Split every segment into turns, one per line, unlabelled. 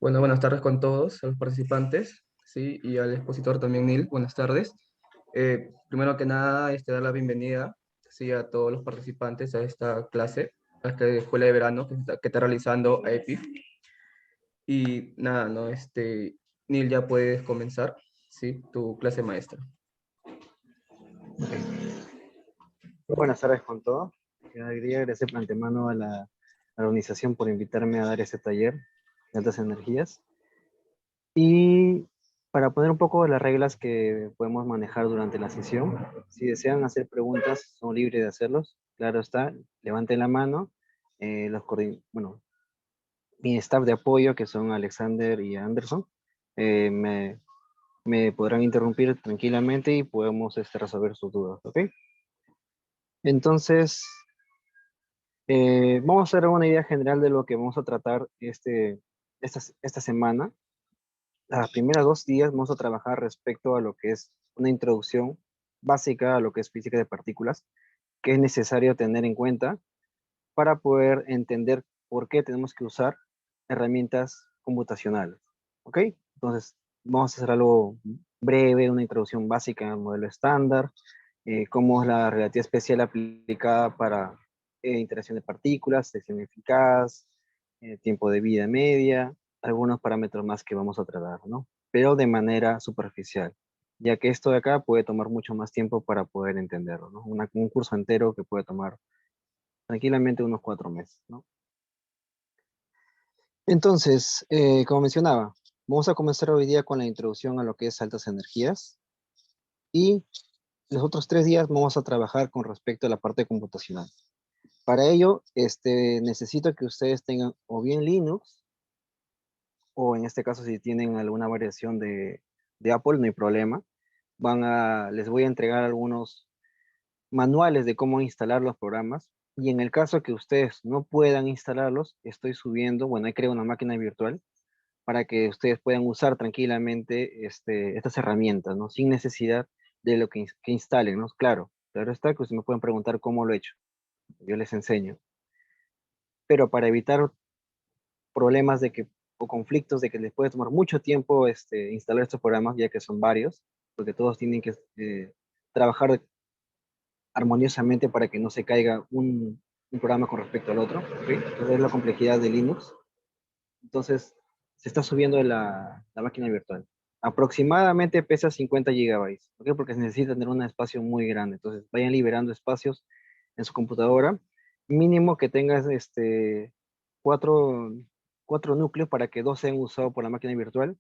Bueno, buenas tardes con todos, a los participantes, sí, y al expositor también, Neil. Buenas tardes. Primero que nada, dar la bienvenida, sí, a todos los participantes a esta clase, a esta escuela de verano que está realizando EPIC. Y nada, ¿no? Neil, ya puedes comenzar, sí, tu clase maestra.
Ok. Buenas tardes con todo. Quería agradecer de antemano a la organización por invitarme a dar este taller de altas energías. Y para poner un poco de las reglas que podemos manejar durante la sesión, si desean hacer preguntas, son libres de hacerlos. Claro está, levanten la mano. Bueno, mi staff de apoyo, que son Alexander y Anderson, eh, me, me podrán interrumpir tranquilamente y podemos resolver sus dudas, ¿ok? Entonces, vamos a hacer una idea general de lo que vamos a tratar esta semana. Las primeras 2 días vamos a trabajar respecto a lo que es una introducción básica a lo que es física de partículas, que es necesario tener en cuenta para poder entender por qué tenemos que usar herramientas computacionales. ¿Ok? Entonces, vamos a hacer algo breve, una introducción básica al modelo estándar, cómo es la relatividad especial aplicada para interacción de partículas, sección eficaz, tiempo de vida media, algunos parámetros más que vamos a tratar, ¿no? Pero de manera superficial, ya que esto de acá puede tomar mucho más tiempo para poder entenderlo, ¿no? Un curso entero que puede tomar tranquilamente unos 4 meses, ¿no? Entonces, como mencionaba, vamos a comenzar hoy día con la introducción a lo que es altas energías y los otros 3 días vamos a trabajar con respecto a la parte computacional. Para ello, necesito que ustedes tengan o bien Linux, o en este caso si tienen alguna variación de Apple, no hay problema. Les voy a entregar algunos manuales de cómo instalar los programas. Y en el caso que ustedes no puedan instalarlos, estoy subiendo, bueno, he creado una máquina virtual para que ustedes puedan usar tranquilamente estas herramientas, ¿no? Sin necesidad de que instalen, ¿no? Claro está que ustedes me pueden preguntar cómo lo he hecho. Yo les enseño. Pero para evitar problemas o conflictos de que les puede tomar mucho tiempo instalar estos programas, ya que son varios, porque todos tienen que trabajar armoniosamente para que no se caiga un programa con respecto al otro, ¿ok? Entonces es la complejidad de Linux. Entonces se está subiendo la máquina virtual. Aproximadamente pesa 50 gigabytes, ¿ok? Porque se necesita tener un espacio muy grande. Entonces vayan liberando espacios en su computadora. Mínimo que tengas cuatro, cuatro núcleos para que dos sean usados por la máquina virtual.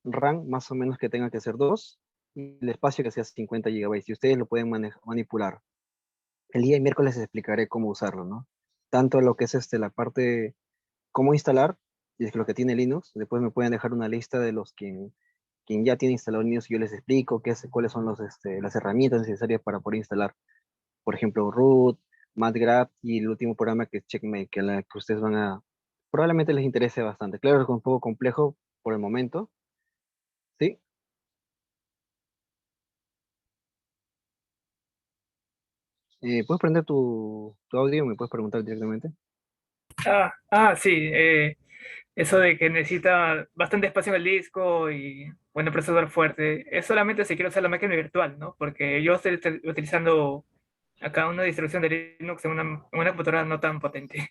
RAM más o menos que tenga que ser dos. Y el espacio que sea 50 gigabytes. Y ustedes lo pueden manipular. El día miércoles les explicaré cómo usarlo, ¿no? Tanto lo que es la parte, cómo instalar, y es que lo que tiene Linux, después me pueden dejar una lista de quien ya tiene instalado Linux y yo les explico cuáles son las herramientas necesarias para poder instalar, por ejemplo, root, matgraph y el último programa que es Checkmate, que ustedes probablemente les interese bastante. Claro, es un poco complejo por el momento, ¿sí? ¿Puedes prender tu audio? ¿Me puedes preguntar directamente?
Sí, eso de que necesita bastante espacio en el disco y bueno, procesador fuerte, es solamente si quiero usar la máquina virtual, ¿no? Porque yo estoy utilizando acá una distribución de Linux en una computadora no tan potente.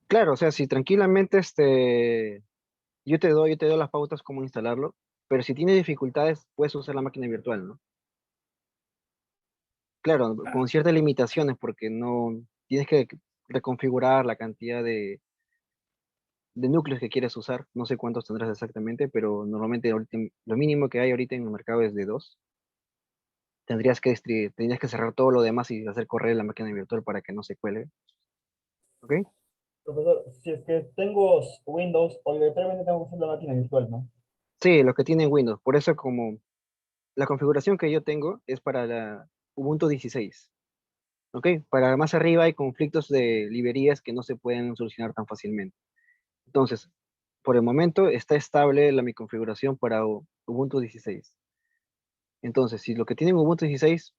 Claro, o sea, si tranquilamente yo te doy las pautas cómo instalarlo, pero si tienes dificultades, puedes usar la máquina virtual, ¿no? Claro,
Ah,
con ciertas limitaciones, porque no tienes que reconfigurar la cantidad de núcleos que quieres usar. No sé cuántos tendrás exactamente, pero normalmente lo mínimo que hay ahorita en el mercado es de dos. Tendrías que cerrar todo lo demás y hacer correr la máquina virtual para que no se cuelgue. ¿Ok?
Profesor, si es que tengo Windows, obligatoriamente tengo que usar la máquina virtual, ¿no?
Sí, los que tienen Windows. Por eso como la configuración que yo tengo es para la Ubuntu 16. ¿Ok? Para más arriba hay conflictos de librerías que no se pueden solucionar tan fácilmente. Entonces, por el momento está estable mi configuración para Ubuntu 16. Entonces, si lo que tienen Ubuntu 16,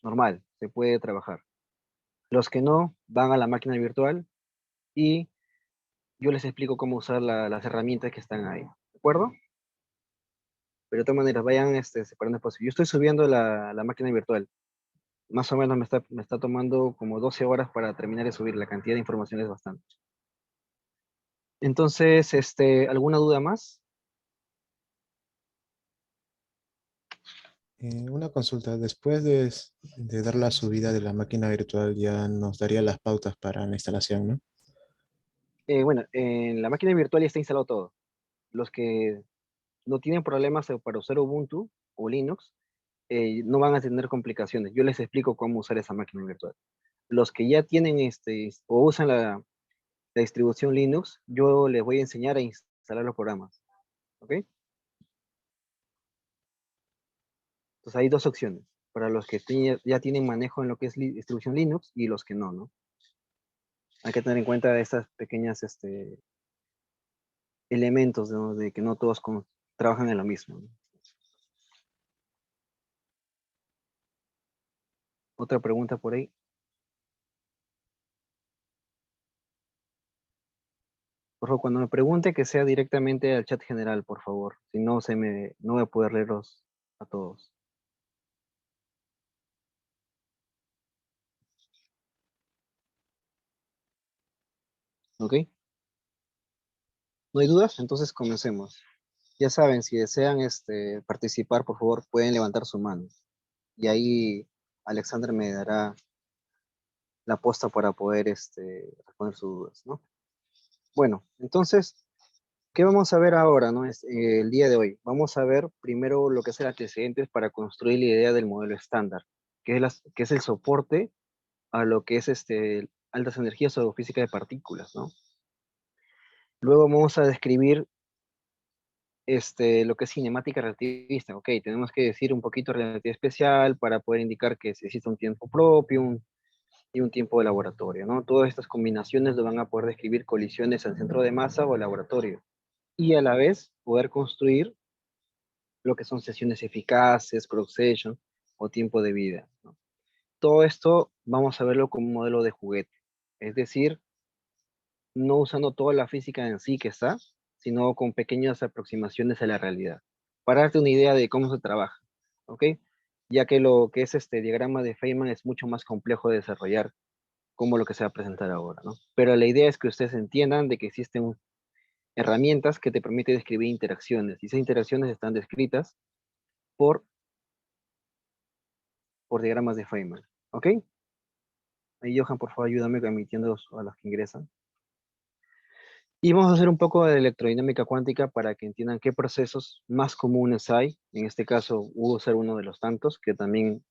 normal, se puede trabajar. Los que no, van a la máquina virtual y yo les explico cómo usar las herramientas que están ahí, ¿de acuerdo? Pero de todas maneras, vayan separando espacio. Yo estoy subiendo la máquina virtual. Más o menos me está tomando como 12 horas para terminar de subir. La cantidad de información es bastante. Entonces, ¿alguna duda más?
Una consulta, después de dar la subida de la máquina virtual ya nos daría las pautas para la instalación, ¿no?
Bueno, en la máquina virtual ya está instalado todo. Los que no tienen problemas para usar Ubuntu o Linux, no van a tener complicaciones. Yo les explico cómo usar esa máquina virtual. Los que ya tienen o usan la distribución Linux, yo les voy a enseñar a instalar los programas. ¿Ok? Entonces hay dos opciones. Para los que ya tienen manejo en lo que es distribución Linux y los que no, ¿no? Hay que tener en cuenta estas pequeñas elementos, ¿no? De que no todos trabajan en lo mismo, ¿no? Otra pregunta por ahí. Por favor, cuando me pregunte, que sea directamente al chat general, por favor. Si no, no voy a poder leerlos a todos. ¿Ok? ¿No hay dudas? Entonces comencemos. Ya saben, si desean participar, por favor, pueden levantar su mano. Y ahí Alexander me dará la posta para poder responder sus dudas, ¿no? Bueno, entonces, ¿qué vamos a ver ahora, no? El día de hoy. Vamos a ver primero lo que es el antecedentes para construir la idea del modelo estándar, que es el soporte a lo que es altas energías o física de partículas, ¿no? Luego vamos a describir lo que es cinemática relativista. Ok, tenemos que decir un poquito de relatividad especial para poder indicar que existe un tiempo propio y un tiempo de laboratorio, ¿no? Todas estas combinaciones lo van a poder describir colisiones al centro de masa o laboratorio. Y a la vez poder construir lo que son sesiones eficaces, cross-section o tiempo de vida, ¿no? Todo esto vamos a verlo como un modelo de juguete. Es decir, no usando toda la física en sí que está, sino con pequeñas aproximaciones a la realidad, para darte una idea de cómo se trabaja, ¿ok? Ya que lo que es este diagrama de Feynman es mucho más complejo de desarrollar como lo que se va a presentar ahora, ¿no? Pero la idea es que ustedes entiendan de que existen herramientas que te permiten describir interacciones, y esas interacciones están descritas por, por diagramas de Feynman, ¿ok? Ahí, Johan, por favor, ayúdame admitiendo a los que ingresan. Y vamos a hacer un poco de electrodinámica cuántica para que entiendan qué procesos más comunes hay. En este caso, hubo ser uno de los tantos, que también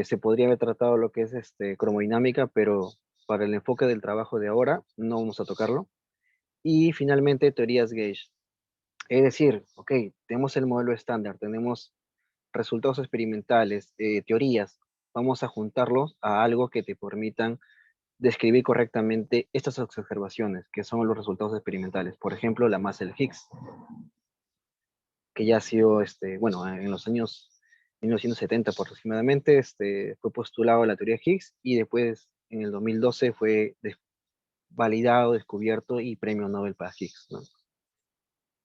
se podría haber tratado lo que es cromodinámica, pero para el enfoque del trabajo de ahora no vamos a tocarlo. Y finalmente, teorías gauge. Es decir, ok, tenemos el modelo estándar, tenemos resultados experimentales, teorías. Vamos a juntarlos a algo que te permitan describir correctamente estas observaciones, que son los resultados experimentales. Por ejemplo, la masa del Higgs, que ya ha sido, bueno, en los años 1970 aproximadamente, fue postulado la teoría Higgs y después en el 2012 fue validado, descubierto y premio Nobel para Higgs, ¿no?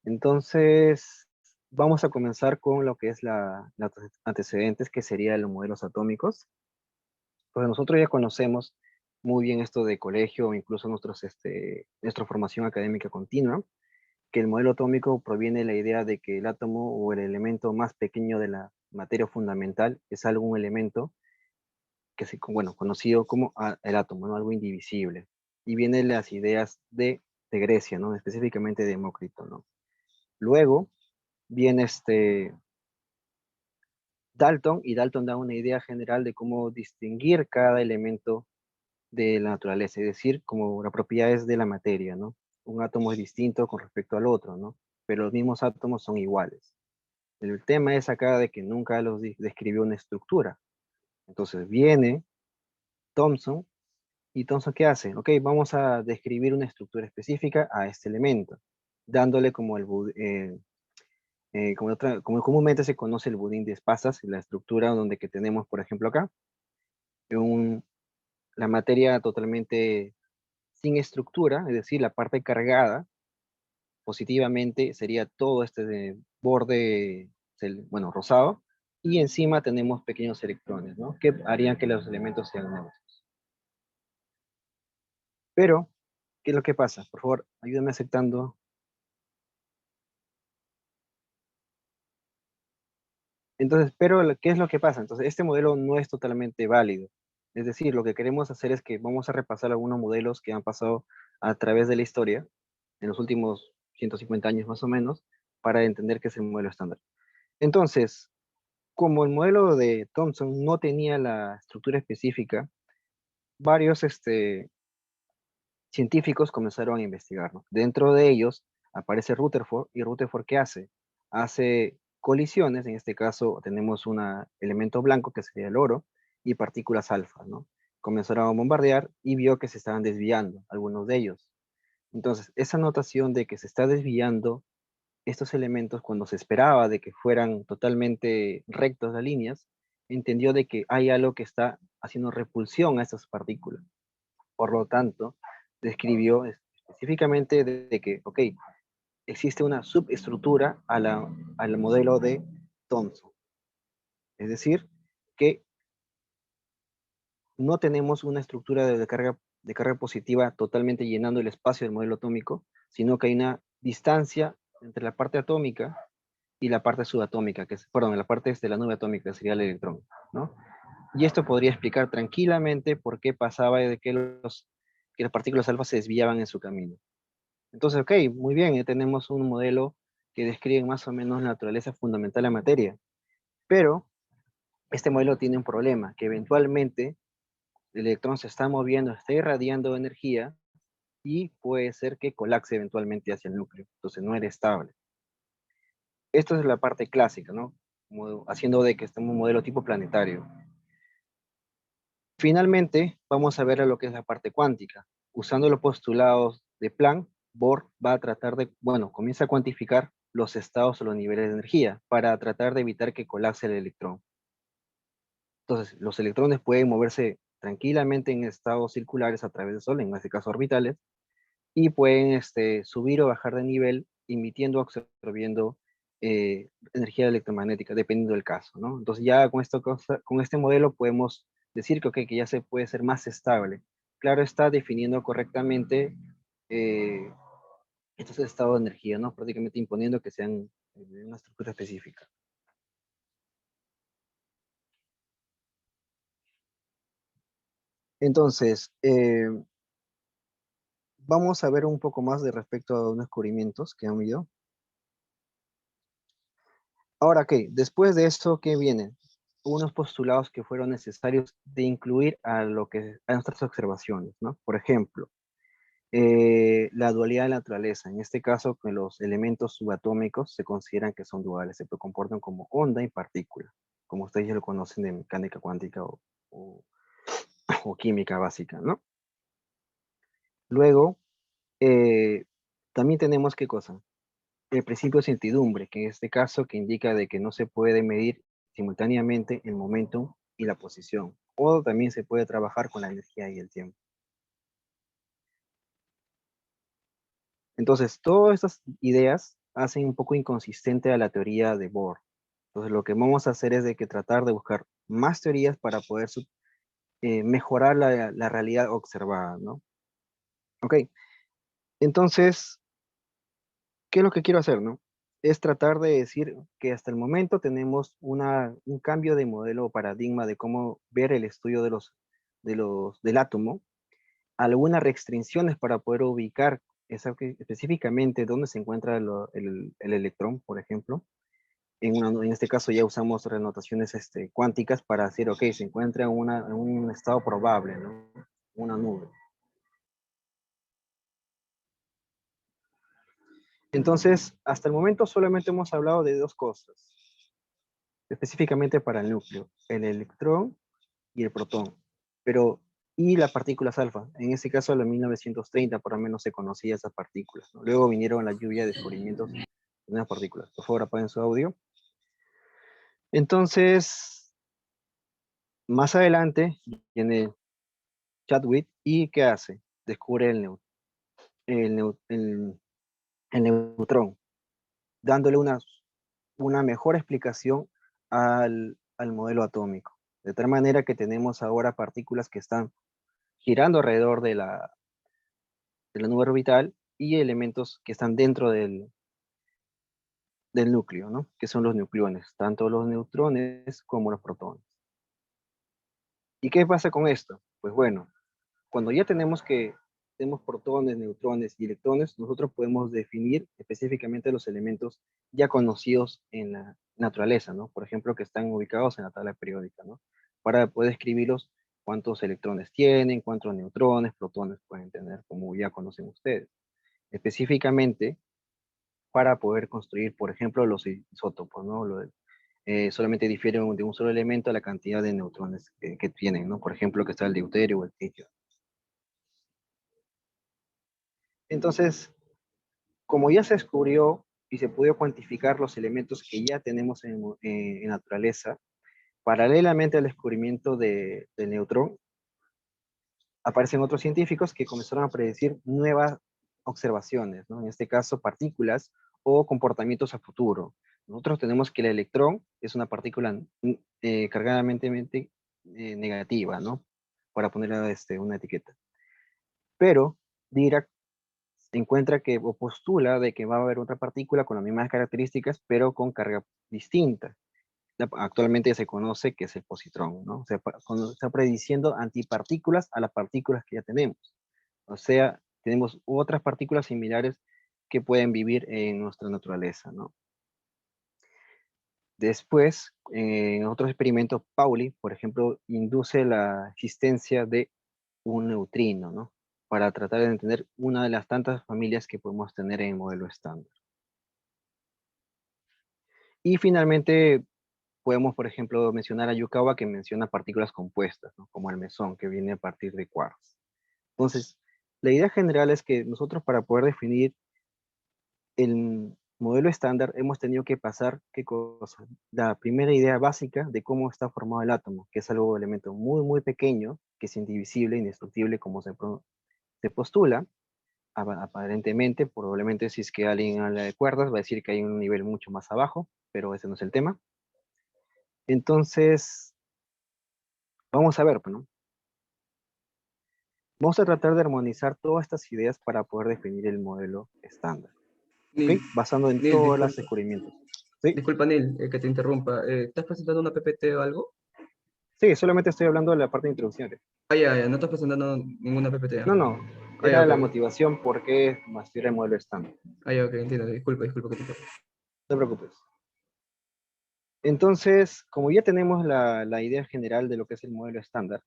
Entonces, vamos a comenzar con lo que es la antecedentes, que serían los modelos atómicos. Pues nosotros ya conocemos muy bien esto de colegio o incluso nuestra formación académica continua, que el modelo atómico proviene de la idea de que el átomo o el elemento más pequeño de la materia fundamental es algún elemento que bueno, conocido como el átomo, ¿no? Algo indivisible. Y viene de las ideas de Grecia, ¿no? Específicamente de Demócrito, ¿no? Luego viene Dalton, y Dalton da una idea general de cómo distinguir cada elemento de la naturaleza, es decir, como las propiedades de la materia, ¿no? Un átomo es distinto con respecto al otro, ¿no? Pero los mismos átomos son iguales. El tema es acá de que nunca los describió una estructura. Entonces viene Thomson, y Thomson, ¿qué hace? Ok, vamos a describir una estructura específica a este elemento, dándole como como comúnmente se conoce el budín de Spazas, la estructura donde que tenemos, por ejemplo, acá, la materia totalmente sin estructura, es decir, la parte cargada positivamente sería todo este borde, bueno, rosado, y encima tenemos pequeños electrones, ¿no? Que harían que los elementos sean neutros. Pero, ¿qué es lo que pasa? Por favor, ayúdame aceptando. Entonces, pero, ¿qué es lo que pasa? Entonces, este modelo no es totalmente válido. Es decir, lo que queremos hacer es que vamos a repasar algunos modelos que han pasado a través de la historia, en los últimos 150 años más o menos, para entender qué es el modelo estándar. Entonces, como el modelo de Thomson no tenía la estructura específica, varios científicos comenzaron a investigarlo. Dentro de ellos aparece Rutherford, y Rutherford, ¿qué hace? Hace colisiones, en este caso tenemos un elemento blanco que sería el oro, y partículas alfa, ¿no? Comenzaron a bombardear y vio que se estaban desviando algunos de ellos. Entonces, esa notación de que se está desviando estos elementos, cuando se esperaba de que fueran totalmente rectos las líneas, entendió de que hay algo que está haciendo repulsión a estas partículas. Por lo tanto, describió específicamente de que, ok, existe una subestructura al modelo de Thomson. Es decir, que no tenemos una estructura de carga positiva totalmente llenando el espacio del modelo atómico, sino que hay una distancia entre la parte atómica y la parte subatómica, perdón, la parte de la nube atómica, que sería el electrón, ¿no? Y esto podría explicar tranquilamente por qué pasaba de que las partículas alfa se desviaban en su camino. Entonces, ok, muy bien, ya tenemos un modelo que describe más o menos la naturaleza fundamental de la materia, pero este modelo tiene un problema, que eventualmente el electrón se está moviendo, está irradiando energía, y puede ser que colapse eventualmente hacia el núcleo, entonces no era estable. Esto es la parte clásica, ¿no? Haciendo de que estemos un modelo tipo planetario. Finalmente, vamos a ver a lo que es la parte cuántica. Usando los postulados de Planck, Bohr va a tratar de, bueno, comienza a cuantificar los estados o los niveles de energía para tratar de evitar que colapse el electrón. Entonces, los electrones pueden moverse tranquilamente en estados circulares a través del Sol, en este caso orbitales, y pueden subir o bajar de nivel, emitiendo o absorbiendo energía electromagnética, dependiendo del caso, ¿no? Entonces ya con este modelo podemos decir que, okay, que ya se puede ser más estable. Claro, está definiendo correctamente eh, estos estados de energía, ¿no? Prácticamente imponiendo que sean de una estructura específica. Entonces, vamos a ver un poco más de respecto a unos descubrimientos que han habido. Ahora, ¿qué? Después de esto, ¿qué viene? Unos postulados que fueron necesarios de incluir a nuestras observaciones, ¿no? Por ejemplo, la dualidad de la naturaleza. En este caso, que los elementos subatómicos se consideran que son duales, se comportan como onda y partícula, como ustedes ya lo conocen de mecánica cuántica o, o química básica, ¿no? Luego, también tenemos, ¿qué cosa? El principio de incertidumbre, que en este caso que indica de que no se puede medir simultáneamente el momento y la posición, o también se puede trabajar con la energía y el tiempo. Entonces, todas estas ideas hacen un poco inconsistente a la teoría de Bohr. Entonces, lo que vamos a hacer es de que tratar de buscar más teorías para poder mejorar la realidad observada, ¿no? Ok, entonces, ¿qué es lo que quiero hacer, no? Es tratar de decir que hasta el momento tenemos un cambio de modelo o paradigma de cómo ver el estudio del átomo, algunas restricciones para poder ubicar específicamente dónde se encuentra el electrón, por ejemplo. En este caso ya usamos renotaciones cuánticas para decir, ok, se encuentra en un estado probable, ¿no? Una nube. Entonces, hasta el momento solamente hemos hablado de dos cosas, específicamente para el núcleo, el electrón y el protón, pero y las partículas alfa. En este caso, en 1930 por lo menos se conocía esas partículas, ¿no? Luego vinieron la lluvia de descubrimientos de unas partículas. Por favor, apaguen su audio. Entonces, más adelante viene Chadwick, ¿y qué hace? descubre el, neu- el neutrón, dándole una mejor explicación al modelo atómico. De tal manera que tenemos ahora partículas que están girando alrededor de la nube orbital y elementos que están dentro del núcleo, ¿no? Que son los nucleones, tanto los neutrones como los protones. ¿Y qué pasa con esto? Pues bueno, cuando ya tenemos protones, neutrones y electrones, nosotros podemos definir específicamente los elementos ya conocidos en la naturaleza, ¿no? Por ejemplo, que están ubicados en la tabla periódica, ¿no? Para poder escribirlos, cuántos electrones tienen, cuántos neutrones, protones pueden tener, como ya conocen ustedes. Específicamente, para poder construir, por ejemplo, los isótopos, ¿no? Solamente difieren de un solo elemento la cantidad de neutrones que tienen, ¿no? Por ejemplo, que está el deuterio o el tritio. Entonces, como ya se descubrió y se pudo cuantificar los elementos que ya tenemos en naturaleza, paralelamente al descubrimiento del neutrón, aparecen otros científicos que comenzaron a predecir nuevas observaciones, ¿no? En este caso, partículas o comportamientos a futuro. Nosotros tenemos que el electrón es una partícula cargadamente negativa, ¿no? Para ponerle una etiqueta. Pero Dirac encuentra que, o postula de que va a haber otra partícula con las mismas características, pero con carga distinta. Actualmente se conoce que es el positrón, ¿no? O sea, cuando está prediciendo antipartículas a las partículas que ya tenemos. O sea, tenemos otras partículas similares que pueden vivir en nuestra naturaleza, ¿no? Después, en otros experimentos, Pauli, por ejemplo, induce la existencia de un neutrino, ¿no? Para tratar de entender una de las tantas familias que podemos tener en el modelo estándar. Y finalmente, podemos, por ejemplo, mencionar a Yukawa, que menciona partículas compuestas, ¿no? Como el mesón, que viene a partir de quarks. Entonces, la idea general es que nosotros, para poder definir el modelo estándar, hemos tenido que pasar, ¿qué cosa? La primera idea básica de cómo está formado el átomo, que es algo, un elemento muy, muy pequeño, que es indivisible, indestructible, como se postula. Aparentemente, probablemente si es que alguien habla de cuerdas, va a decir que hay un nivel mucho más abajo, pero ese no es el tema. Entonces, vamos a ver, ¿no? Vamos a tratar de armonizar todas estas ideas para poder definir el modelo estándar, ¿ok?
Neil,
Basando en
Neil,
todos los
disculpa,
descubrimientos. ¿Sí?
disculpa Neil, que te interrumpa. ¿Estás presentando una PPT o algo?
Sí, solamente estoy hablando de la parte de introducción.
Ah, ya, no estás presentando ninguna PPT.
No, no,
Ah, ya,
era
ok.
la motivación por qué estudiar el modelo estándar.
Ah, ya, ok, entiendo. Disculpa que te interrumpa.
No te preocupes. Entonces, como ya tenemos la idea general de lo que es el modelo estándar,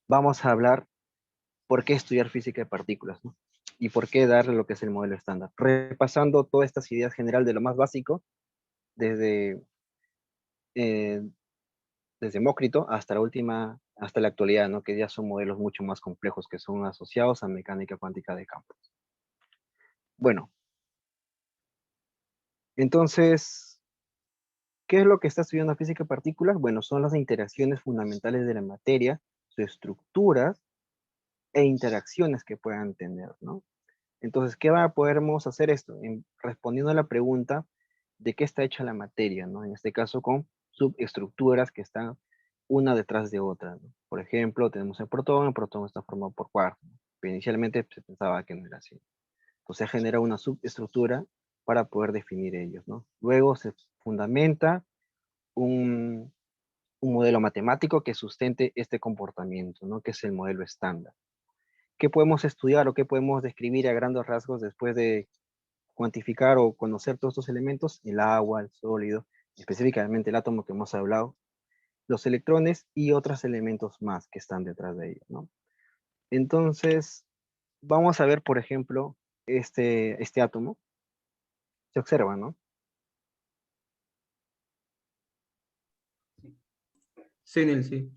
vamos a hablar por qué estudiar física de partículas, ¿no? Y por qué darle lo que es el modelo estándar. Repasando todas estas ideas general de lo más básico, desde, eh, desde Demócrito hasta la actualidad, ¿no? Que ya son modelos mucho más complejos que son asociados a mecánica cuántica de campos. Bueno, entonces, ¿qué es lo que está estudiando física de partículas? Bueno, son las interacciones fundamentales de la materia, sus estructuras e interacciones que puedan tener, ¿no? Entonces, ¿qué va a podermos hacer esto? Respondiendo a la pregunta de qué está hecha la materia, ¿no? En este caso con subestructuras que están una detrás de otra, ¿no? Por ejemplo, tenemos el protón está formado por quarks, ¿no? Pero inicialmente se pensaba que no era así. Entonces se genera una subestructura para poder definir ellos, ¿no? Luego se fundamenta un, un modelo matemático que sustente este comportamiento, ¿no? Que es el modelo estándar. ¿Qué podemos estudiar o qué podemos describir a grandes rasgos después de cuantificar o conocer todos estos elementos? El agua, el sólido, específicamente el átomo que hemos hablado, los electrones y otros elementos más que están detrás de ellos, ¿no? Entonces, vamos a ver, por ejemplo, este átomo. Se observa, ¿no?
Sí, Neil, sí.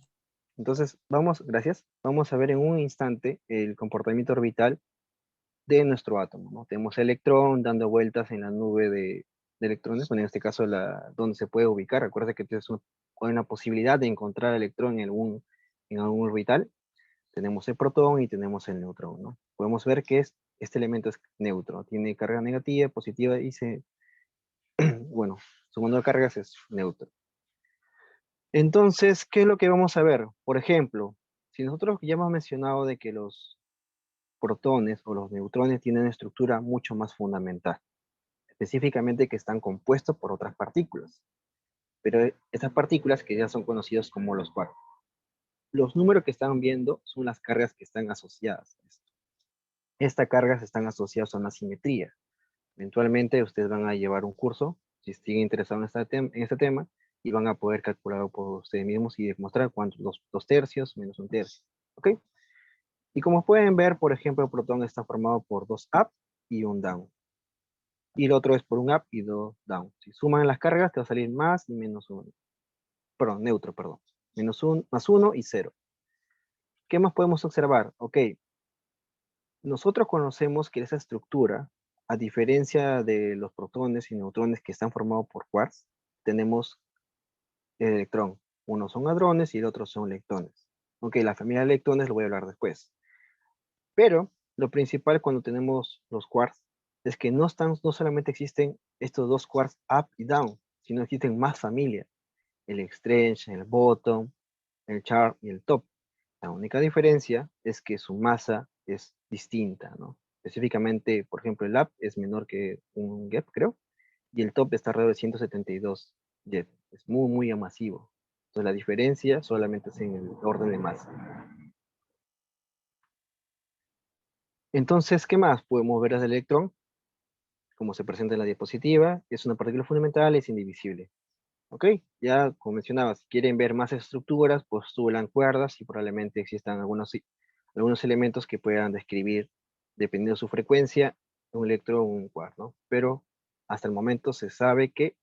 Entonces, gracias, vamos a ver en un instante el comportamiento orbital de nuestro átomo, ¿no? Tenemos el electrón dando vueltas en la nube de electrones, bueno, en este caso donde se puede ubicar. Recuerda que tienes una posibilidad de encontrar electrón en algún orbital. Tenemos el protón y tenemos el neutrón, ¿no? Podemos ver que este elemento es neutro, tiene carga negativa, positiva y bueno, sumando cargas es neutro. Entonces, ¿qué es lo que vamos a ver? Por ejemplo, si nosotros ya hemos mencionado de que los protones o los neutrones tienen una estructura mucho más fundamental, específicamente que están compuestos por otras partículas. Pero estas partículas que ya son conocidas como los quarks. Los números que están viendo son las cargas que están asociadas a esto. Estas cargas están asociadas a una simetría. Eventualmente ustedes van a llevar un curso, si siguen interesados en este tema, y van a poder calcularlo por ustedes mismos y demostrar cuántos, dos tercios menos un tercio. ¿Ok? Y como pueden ver, por ejemplo, el protón está formado por dos up y un down. Y el otro es por un up y dos down. Si suman las cargas, te va a salir más y menos uno. Perdón, neutro, perdón. Más uno y cero. ¿Qué más podemos observar? Ok, nosotros conocemos que esa estructura, a diferencia de los protones y neutrones que están formados por quarks, tenemos el electrón. Unos son hadrones y el otro son leptones. Ok, la familia de leptones lo voy a hablar después. Pero lo principal cuando tenemos los quarks es que no solamente existen estos dos quarks up y down, sino existen más familias. El exchange, el bottom, el char y el top. La única diferencia es que su masa es distinta, ¿no? Específicamente, por ejemplo, el up es menor que un GEP, creo, y el top está alrededor de 172 GEP. Es muy, muy masivo. Entonces la diferencia solamente es en el orden de masa. Entonces, ¿qué más? Podemos ver el electrón, como se presenta en la diapositiva. Es una partícula fundamental, es indivisible. ¿Ok? Ya, como mencionaba, si quieren ver más estructuras, postulan cuerdas y probablemente existan algunos elementos que puedan describir, dependiendo de su frecuencia, un electrón o un quark, ¿no? Pero hasta el momento se sabe que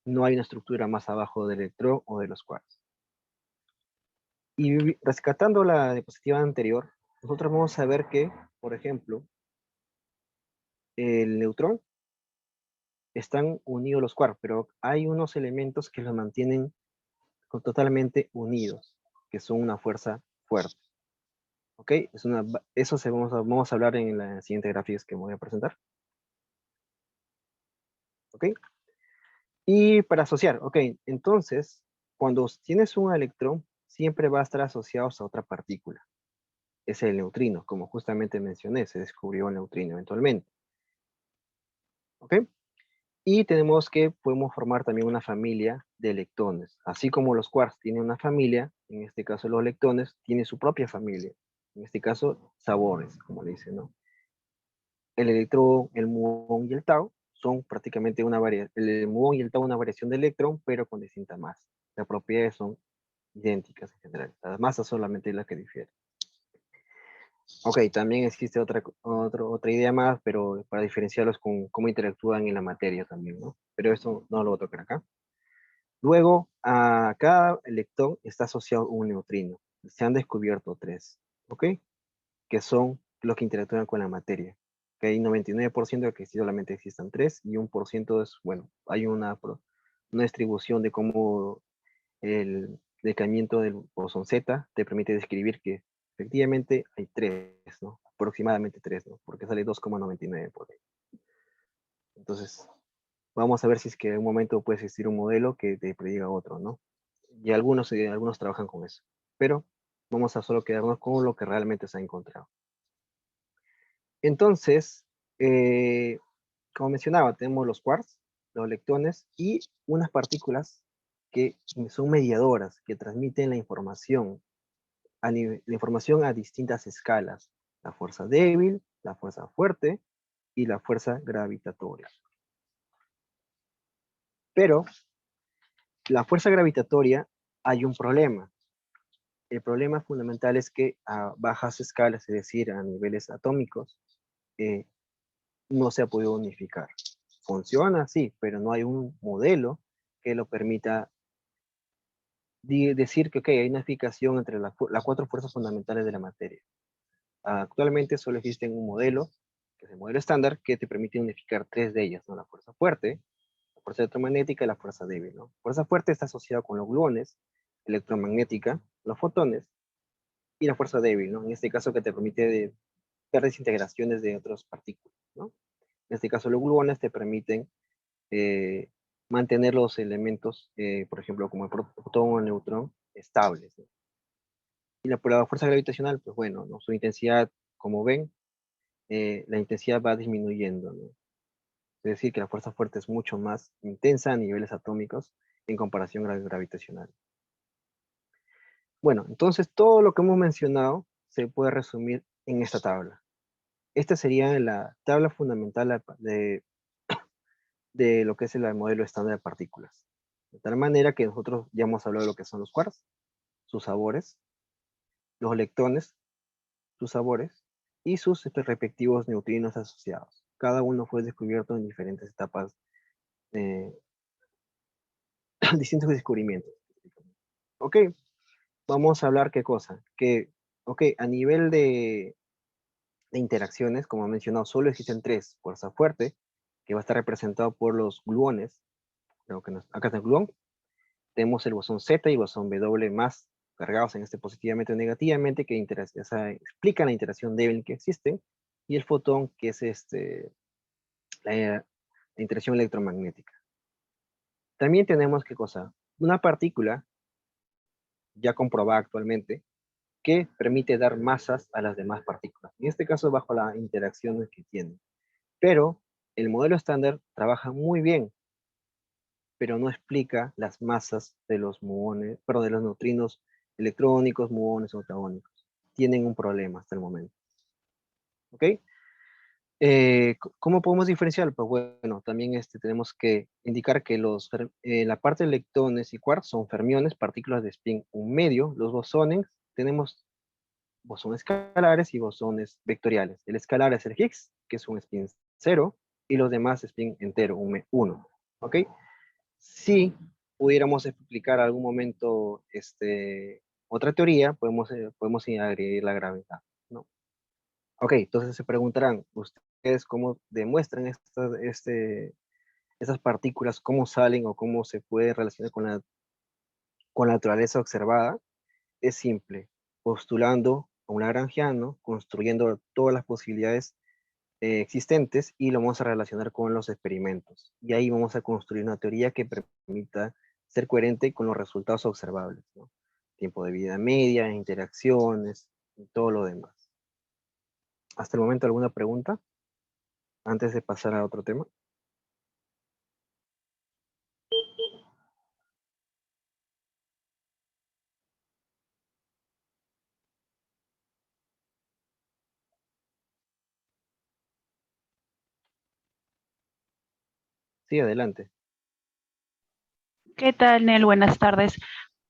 no hay una estructura más abajo del electrón o de los quarks. Y rescatando la diapositiva anterior, nosotros vamos a ver que, por ejemplo, el neutrón están unidos los quarks, pero hay unos elementos que los mantienen totalmente unidos, que son una fuerza fuerte. ¿Ok? Eso vamos a hablar en la siguiente gráfica que me voy a presentar. ¿Ok? Y para asociar, ok, entonces, cuando tienes un electrón, siempre va a estar asociado a otra partícula. Es el neutrino, como justamente mencioné, se descubrió el neutrino eventualmente. ¿Ok? Y tenemos que podemos formar también una familia de leptones. Así como los quarks tienen una familia, en este caso los leptones tienen su propia familia. En este caso, sabores, como le dicen, ¿no? El electrón, el muón y el tau son prácticamente una variación, el muón y el tau una variación de electrón, pero con distinta masa. Las propiedades son idénticas en general. Las masas solamente es la que difiere. Ok, también existe otra idea más, pero para diferenciarlos con cómo interactúan en la materia también, ¿no? Pero eso no lo voy a tocar acá. Luego, a cada electrón está asociado un neutrino. Se han descubierto tres, ¿ok? Que son los que interactúan con la materia. Que hay 99% de que solamente existan tres y 1% es, bueno, hay una distribución de cómo el decaimiento del bosón Z te permite describir que efectivamente hay tres, ¿no? Aproximadamente tres, ¿no? Porque sale 2,99 por ahí. Entonces, vamos a ver si es que en un momento puede existir un modelo que te prediga otro, ¿no? Y algunos trabajan con eso. Pero vamos a solo quedarnos con lo que realmente se ha encontrado. Entonces, como mencionaba, tenemos los quarks, los leptones y unas partículas que son mediadoras, que transmiten la información a distintas escalas. La fuerza débil, la fuerza fuerte y la fuerza gravitatoria. Pero la fuerza gravitatoria hay un problema. El problema fundamental es que a bajas escalas, es decir, a niveles atómicos, no se ha podido unificar. Funciona, sí, pero no hay un modelo que lo permita decir que hay una unificación entre las cuatro fuerzas fundamentales de la materia. Actualmente solo existe un modelo, que es el modelo estándar, que te permite unificar tres de ellas, ¿no? La fuerza fuerte, la fuerza electromagnética y la fuerza débil, ¿no? Fuerza fuerte está asociada con los gluones, electromagnética, los fotones, y la fuerza débil, ¿no? En este caso que te permite ver desintegraciones de otras partículas, ¿no? En este caso los gluones te permiten mantener los elementos, por ejemplo, como el protón o el neutrón, estables, ¿no? Y por la fuerza gravitacional, pues bueno, ¿no? Su intensidad, como ven, la intensidad va disminuyendo, ¿no? Es decir, que la fuerza fuerte es mucho más intensa a niveles atómicos en comparación a la gravitacional. Bueno, entonces todo lo que hemos mencionado se puede resumir en esta tabla. Esta sería la tabla fundamental de lo que es el modelo estándar de partículas. De tal manera que nosotros ya hemos hablado de lo que son los quarks, sus sabores, los leptones, sus sabores, y sus respectivos neutrinos asociados. Cada uno fue descubierto en diferentes etapas, distintos descubrimientos. Ok, vamos a hablar qué cosa. Que, ok, a nivel de interacciones, como he mencionado, solo existen tres. Fuerza fuerte, que va a estar representado por los gluones. Creo que acá está el gluón. Tenemos el bosón Z y bosón W más cargados en este positivamente o negativamente, que explican la interacción débil que existe, y el fotón, que es la interacción electromagnética. También tenemos, ¿qué cosa? Una partícula, ya comprobada actualmente, que permite dar masas a las demás partículas. En este caso, bajo las interacciones que tienen. Pero el modelo estándar trabaja muy bien, pero no explica las masas de los muones, perdón, de los neutrinos electrónicos, muones o tautónicos. Tienen un problema hasta el momento. ¿Ok? ¿Cómo podemos diferenciar? Pues bueno, también tenemos que indicar que la parte de leptones y quarks son fermiones, partículas de spin un medio. Los bosones, tenemos bosones escalares y bosones vectoriales. El escalar es el Higgs, que es un spin 0, y los demás spin entero, un 1. ¿Ok? Si pudiéramos explicar algún momento otra teoría, podemos agregar la gravedad, ¿no? Ok, entonces se preguntarán, ¿ustedes cómo demuestran estas partículas, cómo salen o cómo se puede relacionar con la naturaleza observada? Es simple, postulando a un lagrangiano, construyendo todas las posibilidades existentes y lo vamos a relacionar con los experimentos. Y ahí vamos a construir una teoría que permita ser coherente con los resultados observables, ¿no? Tiempo de vida media, interacciones y todo lo demás. Hasta el momento, ¿alguna pregunta? Antes de pasar a otro tema. Sí, adelante.
¿Qué tal, Nel? Buenas tardes.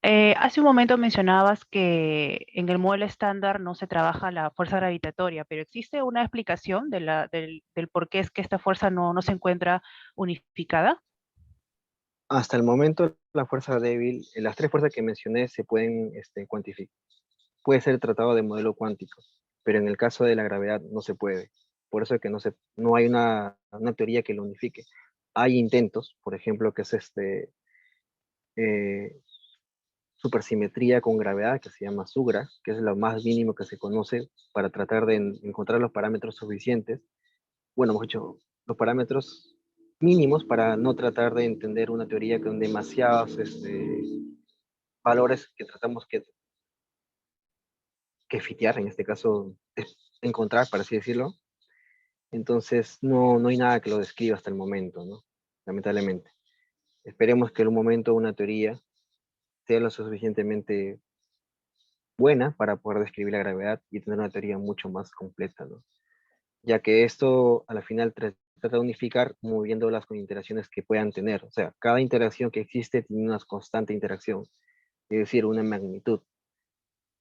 Hace un momento mencionabas que en el modelo estándar no se trabaja la fuerza gravitatoria, pero ¿existe una explicación del por qué es que esta fuerza no se encuentra unificada?
Hasta el momento, la fuerza débil, las tres fuerzas que mencioné se pueden cuantificar. Puede ser tratado de modelo cuántico, pero en el caso de la gravedad no se puede. Por eso es que no hay una teoría que lo unifique. Hay intentos, por ejemplo, que es eh, supersimetría con gravedad, que se llama SUGRA, que es lo más mínimo que se conoce para tratar de encontrar los parámetros suficientes. Bueno, hemos dicho, los parámetros mínimos para no tratar de entender una teoría con demasiados valores que tratamos que fitear, en este caso, encontrar, para así decirlo. Entonces, no hay nada que lo describa hasta el momento, ¿no? Lamentablemente. Esperemos que en un momento una teoría sea lo suficientemente buena para poder describir la gravedad y tener una teoría mucho más completa, ¿no? Ya que esto, a la final, trata de unificar moviéndolas con interacciones que puedan tener. O sea, cada interacción que existe tiene una constante interacción, es decir, una magnitud.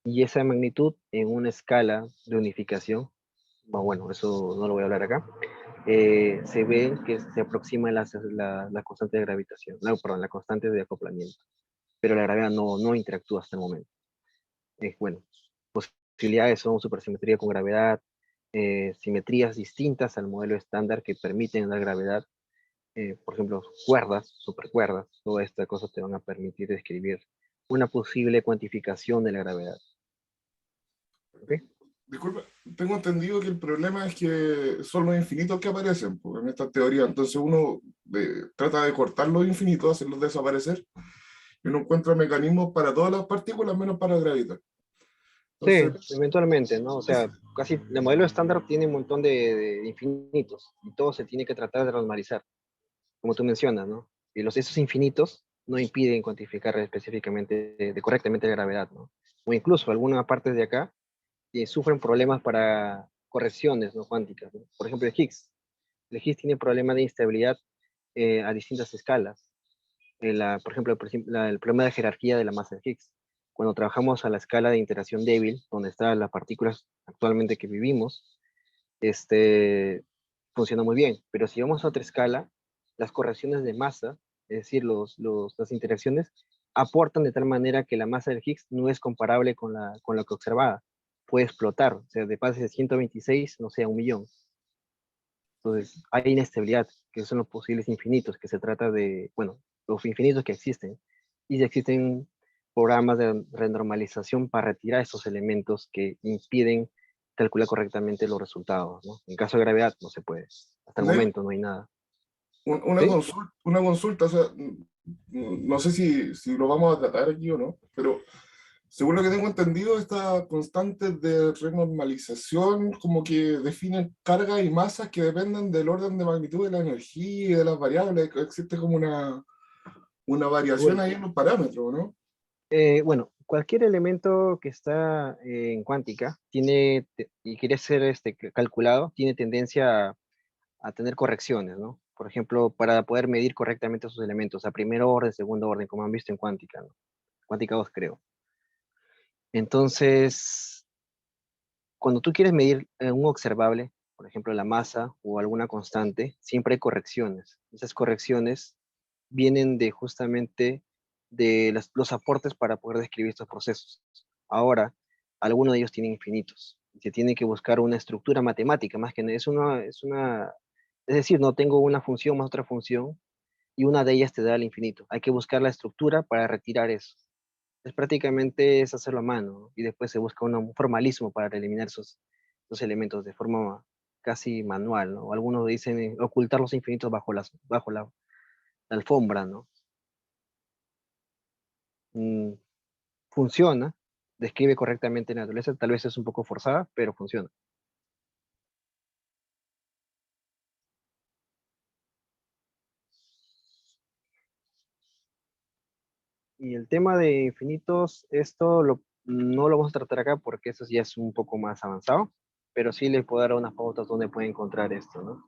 Y esa magnitud en una escala de unificación, bueno, eso no lo voy a hablar acá, se ve que se aproxima la constante de gravitación, no, perdón, la constante de acoplamiento, pero la gravedad no interactúa hasta el momento. Bueno, posibilidades son supersimetría con gravedad, simetrías distintas al modelo estándar que permiten la gravedad, por ejemplo, cuerdas, supercuerdas, todas estas cosas te van a permitir describir una posible cuantificación de la gravedad. ¿Ok?
Disculpa, tengo entendido que el problema es que son los infinitos que aparecen pues, en esta teoría. Entonces uno trata de cortar los infinitos, hacerlos desaparecer, y uno encuentra mecanismos para todas las partículas menos para gravitar.
Sí,
Entonces,
eventualmente, ¿no? O sea, casi el modelo estándar tiene un montón de infinitos y todo se tiene que tratar de normalizar, como tú mencionas, ¿no? Y esos infinitos no impiden cuantificar específicamente, correctamente la gravedad, ¿no? O incluso algunas partes de acá sufren problemas para correcciones, ¿no? Cuánticas, ¿no? Por ejemplo, el Higgs. El Higgs tiene problemas de instabilidad a distintas escalas. El problema de jerarquía de la masa de Higgs. Cuando trabajamos a la escala de interacción débil, donde están las partículas actualmente que vivimos, funciona muy bien. Pero si vamos a otra escala, las correcciones de masa, es decir, las interacciones, aportan de tal manera que la masa del Higgs no es comparable con la que observada. Puede explotar, o sea, de pase de 126, no sé, a 1.000.000. Entonces, hay inestabilidad, que son los posibles infinitos, que se trata de, bueno, los infinitos que existen. Y existen programas de renormalización para retirar estos elementos que impiden calcular correctamente los resultados, ¿no? En caso de gravedad no se puede. Hasta el
Nel,
momento no hay nada.
una
¿Sí?
consulta, o sea, no sé si lo vamos a tratar aquí o no, pero según lo que tengo entendido, esta constante de renormalización como que definen cargas y masas que dependen del orden de magnitud de la energía y de las variables. Existe como una variación
Bueno,
ahí en los parámetros, ¿no?
bueno, cualquier elemento que está en cuántica y quiere ser calculado, tiene tendencia a tener correcciones, ¿no? Por ejemplo, para poder medir correctamente esos elementos, a primer orden, segundo orden, como han visto en cuántica, ¿no? Cuántica 2, creo. Entonces, cuando tú quieres medir un observable, por ejemplo, la masa o alguna constante, siempre hay correcciones. Esas correcciones vienen de justamente de los aportes para poder describir estos procesos. Ahora, algunos de ellos tienen infinitos. Se tiene que buscar una estructura matemática, más que nada. Es decir, no tengo una función más otra función y una de ellas te da el infinito. Hay que buscar la estructura para retirar eso. Es prácticamente es hacerlo a mano, ¿no? Y después se busca un formalismo para eliminar esos elementos de forma casi manual, ¿no? Algunos dicen ocultar los infinitos bajo la alfombra, ¿no? Mm, funciona, describe correctamente la naturaleza, tal vez es un poco forzada, pero funciona. Y el tema de infinitos, no lo vamos a tratar acá porque eso ya es un poco más avanzado, pero sí les puedo dar unas pautas donde pueden encontrar esto, ¿no?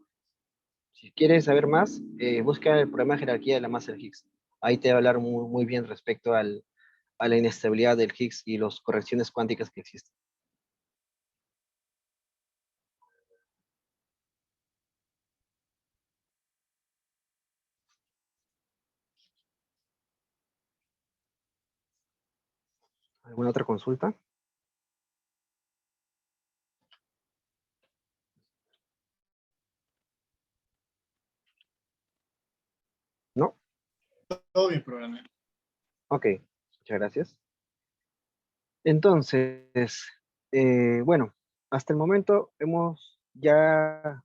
Si quieres saber más, busca el problema de jerarquía de la masa del Higgs. Ahí te va a hablar muy bien respecto a la inestabilidad del Higgs y las correcciones cuánticas que existen. ¿Alguna otra consulta? ¿No?
Todo bien, programa.
Ok, muchas gracias. Entonces, bueno, hasta el momento hemos ya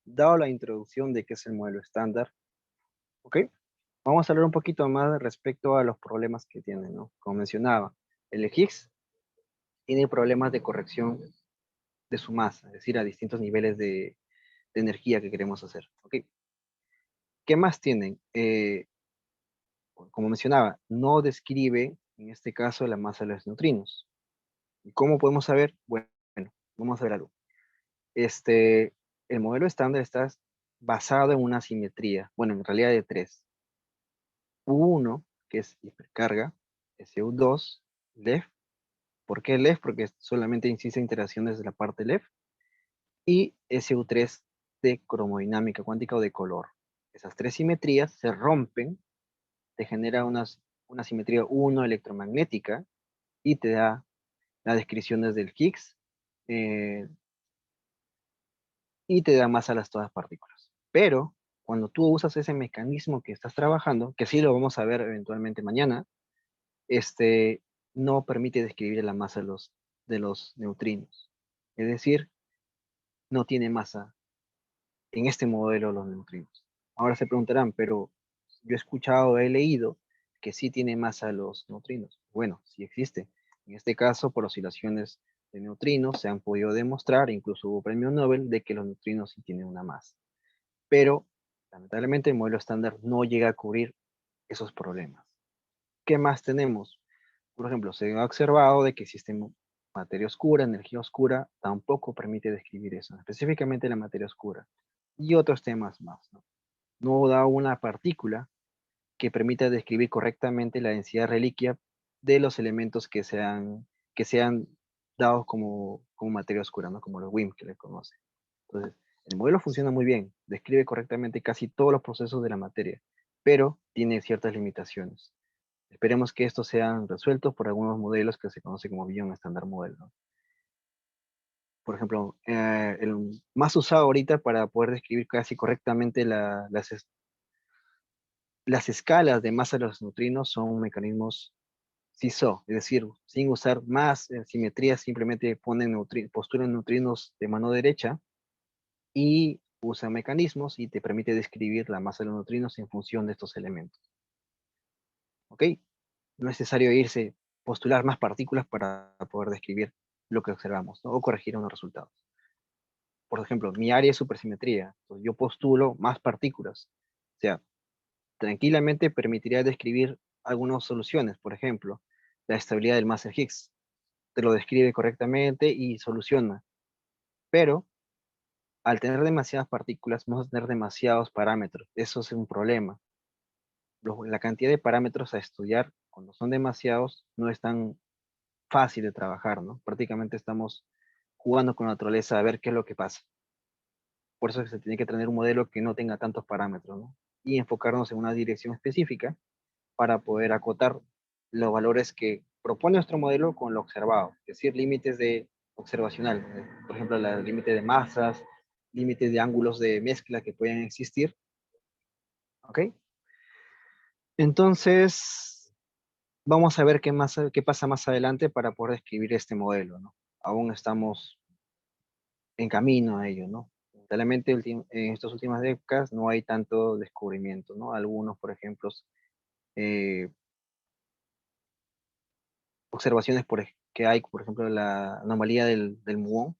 dado la introducción de qué es el modelo estándar, ¿ok? Vamos a hablar un poquito más respecto a los problemas que tiene, ¿no? Como mencionaba, el Higgs tiene problemas de corrección de su masa, es decir, a distintos niveles de energía que queremos hacer, ¿ok? ¿Qué más tienen? Como mencionaba, no describe, en este caso, la masa de los neutrinos. ¿Y cómo podemos saber? Bueno, vamos a ver algo. El modelo estándar está basado en una simetría, bueno, en realidad de tres. U1, que es hipercarga, SU2, LEF. ¿Por qué LEF? Porque solamente existen interacciones de la parte LEF. Y SU3 de cromodinámica cuántica o de color. Esas tres simetrías se rompen, te genera una simetría 1 electromagnética y te da las descripciones del Higgs eh, y te da masa a las todas partículas. Pero cuando tú usas ese mecanismo que estás trabajando, que sí lo vamos a ver eventualmente mañana, no permite describir la masa de los neutrinos. Es decir, no tiene masa en este modelo los neutrinos. Ahora se preguntarán, pero yo he escuchado, he leído que sí tiene masa los neutrinos. Bueno, sí existe. En este caso, por oscilaciones de neutrinos, se han podido demostrar, incluso hubo premio Nobel, de que los neutrinos sí tienen una masa. Pero, lamentablemente, el modelo estándar no llega a cubrir esos problemas. ¿Qué más tenemos? Por ejemplo, se ha observado de que el sistema materia oscura, energía oscura, tampoco permite describir eso, específicamente la materia oscura. Y otros temas más, ¿no? No da una partícula que permita describir correctamente la densidad reliquia de los elementos que sean dados como materia oscura, ¿no? Como los WIMP que le conocen. Entonces, el modelo funciona muy bien, describe correctamente casi todos los procesos de la materia, pero tiene ciertas limitaciones. Esperemos que estos sean resueltos por algunos modelos que se conocen como Bion Standard Model, ¿no? Por ejemplo, el más usado ahorita para poder describir casi correctamente las escalas de masa de los neutrinos son mecanismos SISO, es decir, sin usar más simetría, simplemente postulan neutrinos de mano derecha y usa mecanismos y te permite describir la masa de los neutrinos en función de estos elementos. ¿Ok? No es necesario postular más partículas para poder describir lo que observamos, ¿no? O corregir unos resultados. Por ejemplo, mi área es supersimetría, entonces yo postulo más partículas. O sea, tranquilamente permitiría describir algunas soluciones, por ejemplo, la estabilidad del Maser Higgs. Te lo describe correctamente y soluciona. Pero al tener demasiadas partículas, vamos a tener demasiados parámetros. Eso es un problema. La cantidad de parámetros a estudiar, cuando son demasiados, no es tan fácil de trabajar, ¿no? Prácticamente estamos jugando con la naturaleza a ver qué es lo que pasa. Por eso se tiene que tener un modelo que no tenga tantos parámetros, ¿no? Y enfocarnos en una dirección específica para poder acotar los valores que propone nuestro modelo con lo observado, es decir, límites de observacional, por ejemplo, el límite de masas, límites de ángulos de mezcla que pueden existir, ¿ok? Entonces, vamos a ver qué pasa más adelante para poder describir este modelo, ¿no? Aún estamos en camino a ello, ¿no? Lamentablemente en estas últimas décadas no hay tanto descubrimiento, ¿no? Algunos, por ejemplo, eh, observaciones que hay, por ejemplo, la anomalía del muón,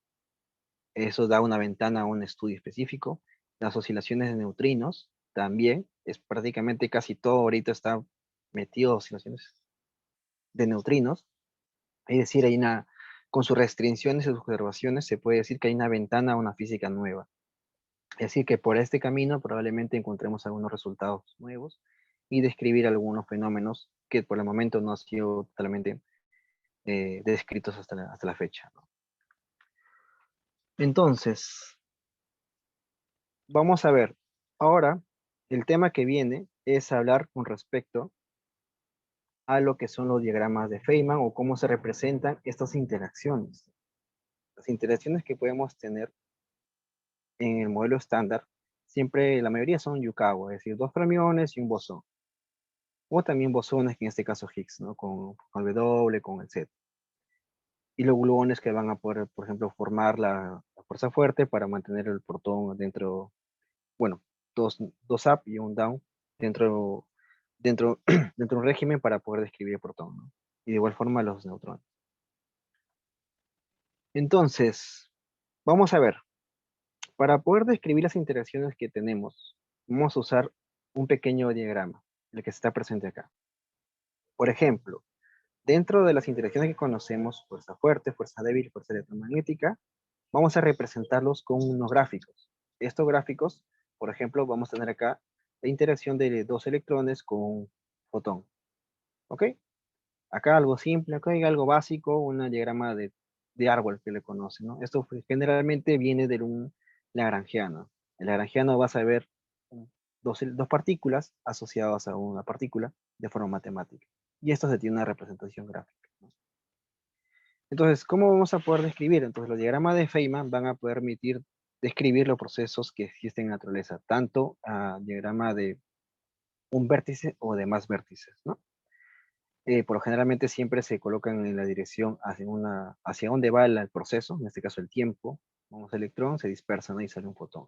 eso da una ventana a un estudio específico. Las oscilaciones de neutrinos también, es prácticamente casi todo ahorita está metido en oscilaciones de neutrinos, es decir, con sus restricciones y sus observaciones, se puede decir que hay una ventana a una física nueva. Es decir, que por este camino probablemente encontremos algunos resultados nuevos y describir algunos fenómenos que por el momento no han sido totalmente descritos hasta la fecha, ¿no? Entonces, vamos a ver. Ahora, el tema que viene es hablar con respecto a lo que son los diagramas de Feynman o cómo se representan estas interacciones. Las interacciones que podemos tener en el modelo estándar, siempre la mayoría son Yukawa, es decir, dos fermiones y un bosón. O también bosones, que en este caso Higgs, ¿no? Con el W, con el Z. Y los gluones que van a poder, por ejemplo, formar la fuerza fuerte para mantener el protón dentro, bueno, dos up y un down dentro, dentro, dentro de un régimen para poder describir el protón, ¿no? Y de igual forma los neutrones. Entonces, vamos a ver. Para poder describir las interacciones que tenemos, vamos a usar un pequeño diagrama, el que está presente acá. Por ejemplo, dentro de las interacciones que conocemos, fuerza fuerte, fuerza débil, fuerza electromagnética, vamos a representarlos con unos gráficos. Estos gráficos, por ejemplo, vamos a tener acá la interacción de dos electrones con un fotón. ¿Ok? Acá algo simple, acá hay algo básico, un diagrama de árbol que le conocen, ¿no? Esto generalmente viene de un lagrangiano. El lagrangiano vas a ver dos partículas asociadas a una partícula de forma matemática. Y esto se tiene una representación gráfica, ¿no? Entonces, ¿cómo vamos a poder describir? Entonces, los diagramas de Feynman van a permitir describir los procesos que existen en la naturaleza, tanto a diagrama de un vértice o de más vértices, ¿no? Por lo generalmente siempre se colocan en la dirección hacia donde va el proceso, en este caso el tiempo. Vamos al electrón, se dispersa, ¿no? Y sale un fotón.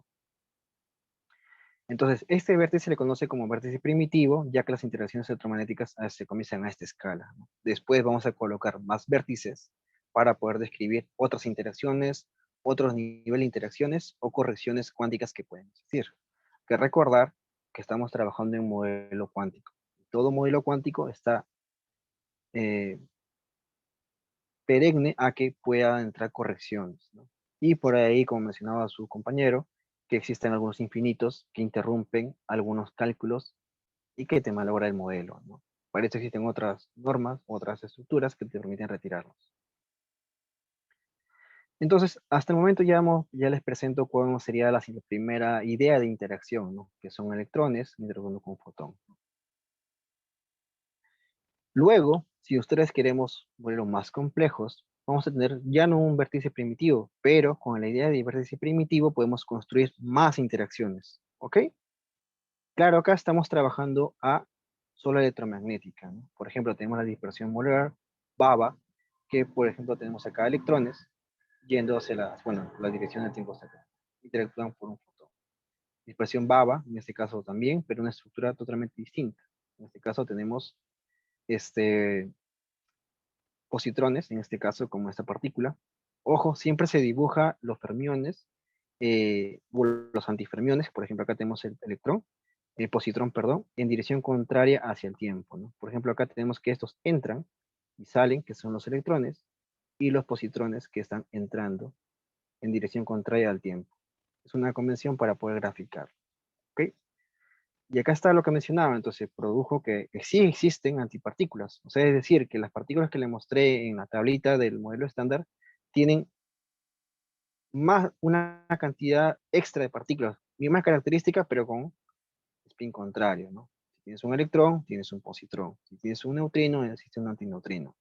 Entonces, este vértice se le conoce como vértice primitivo, ya que las interacciones electromagnéticas se comienzan a esta escala, ¿no? Después vamos a colocar más vértices para poder describir otras interacciones, otros niveles de interacciones o correcciones cuánticas que pueden existir. Hay que recordar que estamos trabajando en un modelo cuántico. Todo modelo cuántico está perenne a que pueda entrar correcciones, ¿no? Y por ahí, como mencionaba su compañero, que existen algunos infinitos que interrumpen algunos cálculos y que te malogra el modelo, ¿no? Para eso existen otras normas, otras estructuras que te permiten retirarlos. Entonces, hasta el momento ya les presento cuál sería la primera idea de interacción, ¿no? Que son electrones interactuando con un fotón. Luego, si ustedes queremos modelos más complejos, vamos a tener ya no un vértice primitivo, pero con la idea de vértice primitivo podemos construir más interacciones, ¿ok? Claro, acá estamos trabajando a solo electromagnética, ¿no? Por ejemplo, tenemos la dispersión molar, BABA, que por ejemplo tenemos acá electrones yendo hacia la dirección del tiempo acá, interactúan por un fotón. Dispersión BABA, en este caso también, pero una estructura totalmente distinta. En este caso tenemos positrones, en este caso como esta partícula. Ojo, siempre se dibuja los fermiones, o los antifermiones, por ejemplo acá tenemos el electrón, el positrón, perdón, en dirección contraria hacia el tiempo, ¿no? Por ejemplo acá tenemos que estos entran y salen, que son los electrones, y los positrones que están entrando en dirección contraria al tiempo. Es una convención para poder graficar, ¿ok? Y acá está lo que mencionaba, entonces produjo que sí existen antipartículas, o sea, es decir, que las partículas que le mostré en la tablita del modelo estándar tienen una cantidad extra de partículas, misma característica, pero con spin contrario, ¿no? Si tienes un electrón, tienes un positrón. Si tienes un neutrino, existe un antineutrino.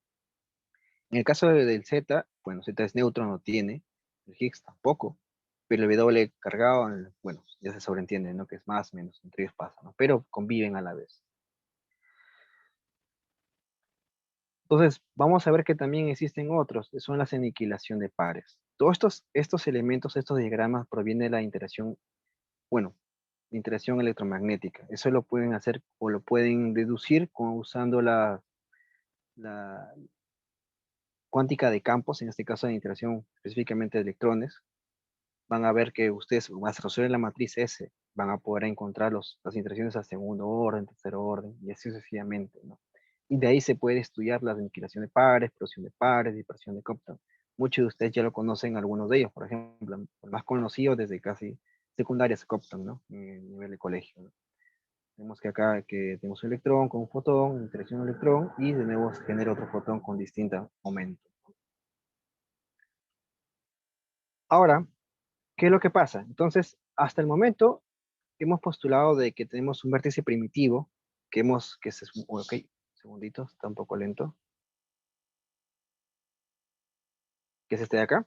En el caso del Z, bueno, Z es neutro, no tiene, el Higgs tampoco, pero el W cargado, bueno, ya se sobreentiende, ¿no? Que es más, menos, entre ellos pasa, ¿no? Pero conviven a la vez. Entonces, vamos a ver que también existen otros, que son las aniquilación de pares. Todos estos elementos, estos diagramas, provienen de la interacción, bueno, de interacción electromagnética. Eso lo pueden hacer o lo pueden deducir usando la cuántica de campos, en este caso de interacción específicamente de electrones. Van a ver que ustedes, más resolver la matriz S, van a poder encontrar las interacciones a segundo orden, tercer orden, y así sucesivamente, ¿no? Y de ahí se puede estudiar la aniquilación de pares, producción de pares, dispersión de Compton. Muchos de ustedes ya lo conocen, algunos de ellos, por ejemplo, el más conocido desde casi secundaria es Compton, ¿no? En el nivel de colegio, ¿no? Tenemos que acá que tenemos un electrón con un fotón, interacción de electrón, y de nuevo se genera otro fotón con distinto momento. Ahora, ¿qué es lo que pasa? Entonces, hasta el momento hemos postulado de que tenemos un vértice primitivo, ok, segundito, está un poco lento, que es este de acá.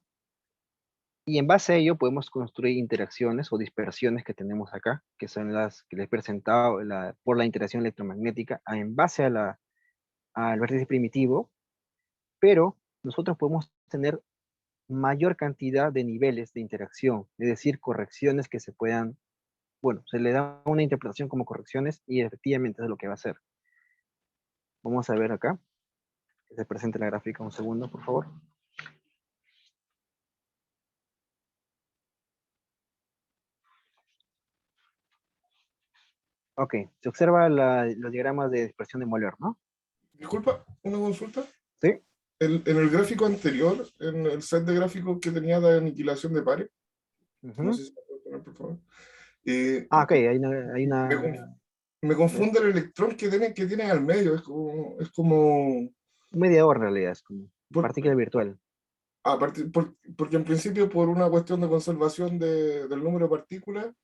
Y en base a ello podemos construir interacciones o dispersiones que tenemos acá, que son las que les he presentado por la interacción electromagnética, en base al vértice primitivo, pero nosotros podemos tener mayor cantidad de niveles de interacción, es decir, correcciones que se puedan, bueno, se le da una interpretación como correcciones y efectivamente es lo que va a hacer. Vamos a ver acá, que se presente la gráfica un segundo, por favor. Ok, se observa los diagramas de dispersión de Moller, ¿no?
Disculpa, una consulta.
Sí.
En el gráfico anterior, en el set de gráficos que tenía de aniquilación de pares, no sé si me puede poner, por favor.
Ok, hay una
Me confunde el electrón que tiene al medio, es como
mediador en realidad, es como
por-
partícula virtual.
porque en principio por una cuestión de conservación del número de partículas,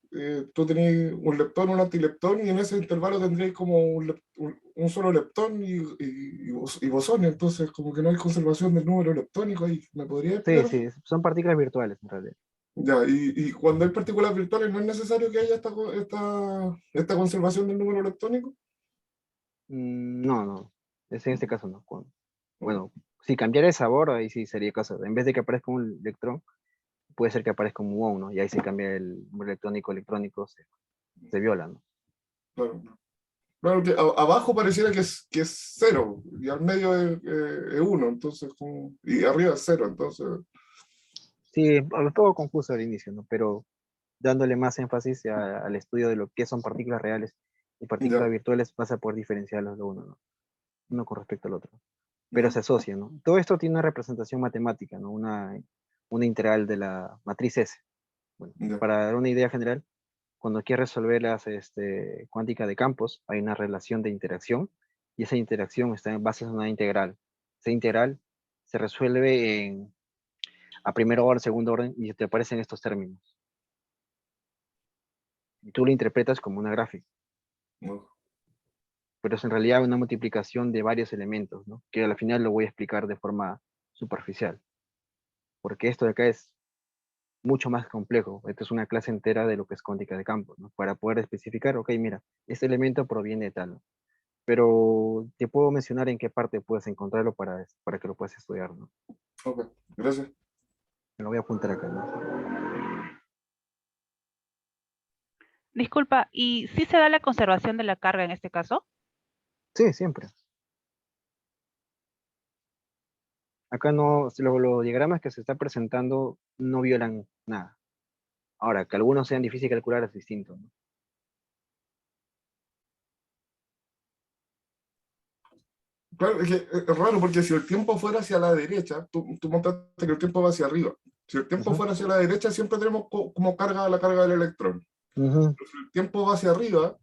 tú tenías un leptón, un antileptón, y en ese intervalo tendrías como un solo leptón y bosones, entonces como que no hay conservación del número leptónico ahí. ¿Me podría
Sí,
explicar?
sí, son partículas virtuales en realidad.
Ya, y cuando hay partículas virtuales, ¿no es necesario que haya esta conservación del número leptónico?
No, no. Es en este caso, ¿no? Bueno, si cambiara el sabor, ahí sí sería cosa. En vez de que aparezca un electrón, puede ser que aparezca un muón, ¿no? Y ahí se cambia el electrónico, se viola, ¿no?
Claro. Claro que abajo pareciera que es cero, y al medio es uno, entonces, y arriba es cero, entonces,
Sí, un poco confuso al inicio, ¿no? Pero dándole más énfasis al estudio de lo que son partículas reales y partículas
ya,
virtuales, vas a poder diferenciarlos de uno, ¿no? Uno con respecto al otro. Pero
ya,
se asocia, ¿no? Todo esto tiene una representación matemática, ¿no? Una integral de la matriz S. Bueno,
ya,
para dar una idea general, cuando quieres resolver las cuántica de campos, hay una relación de interacción y esa interacción está en base a una integral. Esa integral se resuelve a primer orden, segundo orden y te aparecen estos términos. Y tú lo interpretas como una gráfica,
no,
pero es en realidad una multiplicación de varios elementos, ¿no? Que al final lo voy a explicar de forma superficial, porque esto de acá es mucho más complejo. Esta es una clase entera de lo que es cuántica de campos, ¿no? Para poder especificar, ok, mira, este elemento proviene de tal, ¿no? Pero te puedo mencionar en qué parte puedes encontrarlo para que lo puedas estudiar, ¿no?
ok, gracias.
Me lo voy a apuntar acá, ¿no?
Disculpa, ¿y si se da la conservación de la carga en este caso?
Sí, siempre. Acá no, los diagramas que se están presentando no violan nada. Ahora, que algunos sean difíciles de calcular es distinto, ¿no?
Claro, es que es raro porque si el tiempo fuera hacia la derecha, tú montaste que el tiempo va hacia arriba. Si el tiempo
Ujú,
fuera hacia la derecha, siempre tenemos como carga la carga del electrón.
ujú.
Pero si el tiempo va hacia arriba,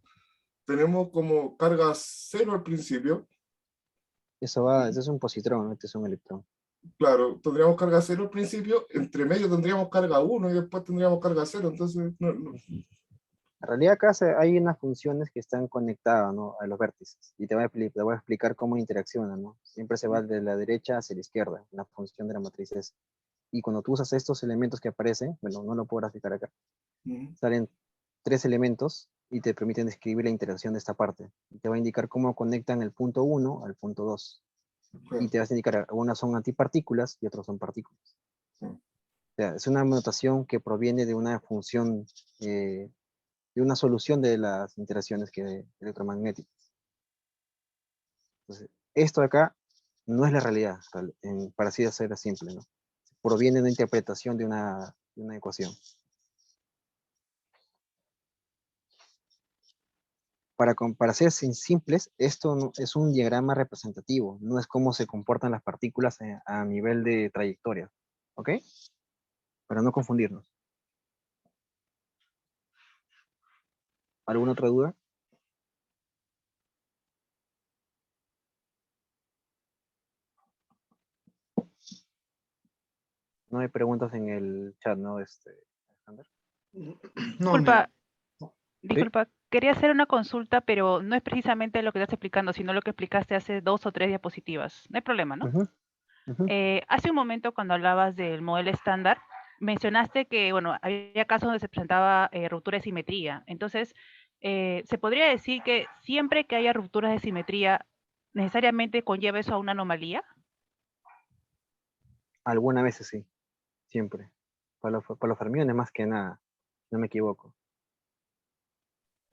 tenemos como carga cero al principio.
Ese es un positrón, ¿no? Este es un electrón.
Claro, tendríamos carga cero al principio, entre medio tendríamos carga uno y después tendríamos carga cero, entonces
En realidad acá hay unas funciones que están conectadas, ¿no? A los vértices. Y te voy a explicar cómo interaccionan, ¿no? Siempre se va de la derecha hacia la izquierda, la función de la matriz S. Y cuando tú usas estos elementos que aparecen, bueno, no lo puedo graficar acá, salen tres elementos y te permiten describir la interacción de esta parte. Y te va a indicar cómo conectan el punto 1 al punto 2. Y te vas a indicar, algunas son antipartículas y otras son partículas. O sea, es una notación que proviene de una función, de una solución de las interacciones electromagnéticas. Entonces, esto de acá no es la realidad, para así hacerla simple, ¿no? Proviene de una interpretación de una ecuación. Para ser simples, esto es un diagrama representativo, no es cómo se comportan las partículas a nivel de trayectoria, ¿ok? Para no confundirnos. ¿Alguna otra duda? No hay preguntas en el chat, ¿no, Alexander?
No,
Disculpa,
¿Sí?
disculpa, quería hacer una consulta, pero no es precisamente lo que estás explicando, sino lo que explicaste hace 2 o 3 diapositivas. No hay problema, ¿no?
Ujú, ujú.
Hace un momento, cuando hablabas del modelo estándar, mencionaste que, bueno, había casos donde se presentaba ruptura de simetría. Entonces, ¿se podría decir que siempre que haya rupturas de simetría, necesariamente conlleva eso a una anomalía?
Algunas veces sí, siempre. Para los fermiones más que nada, no me equivoco.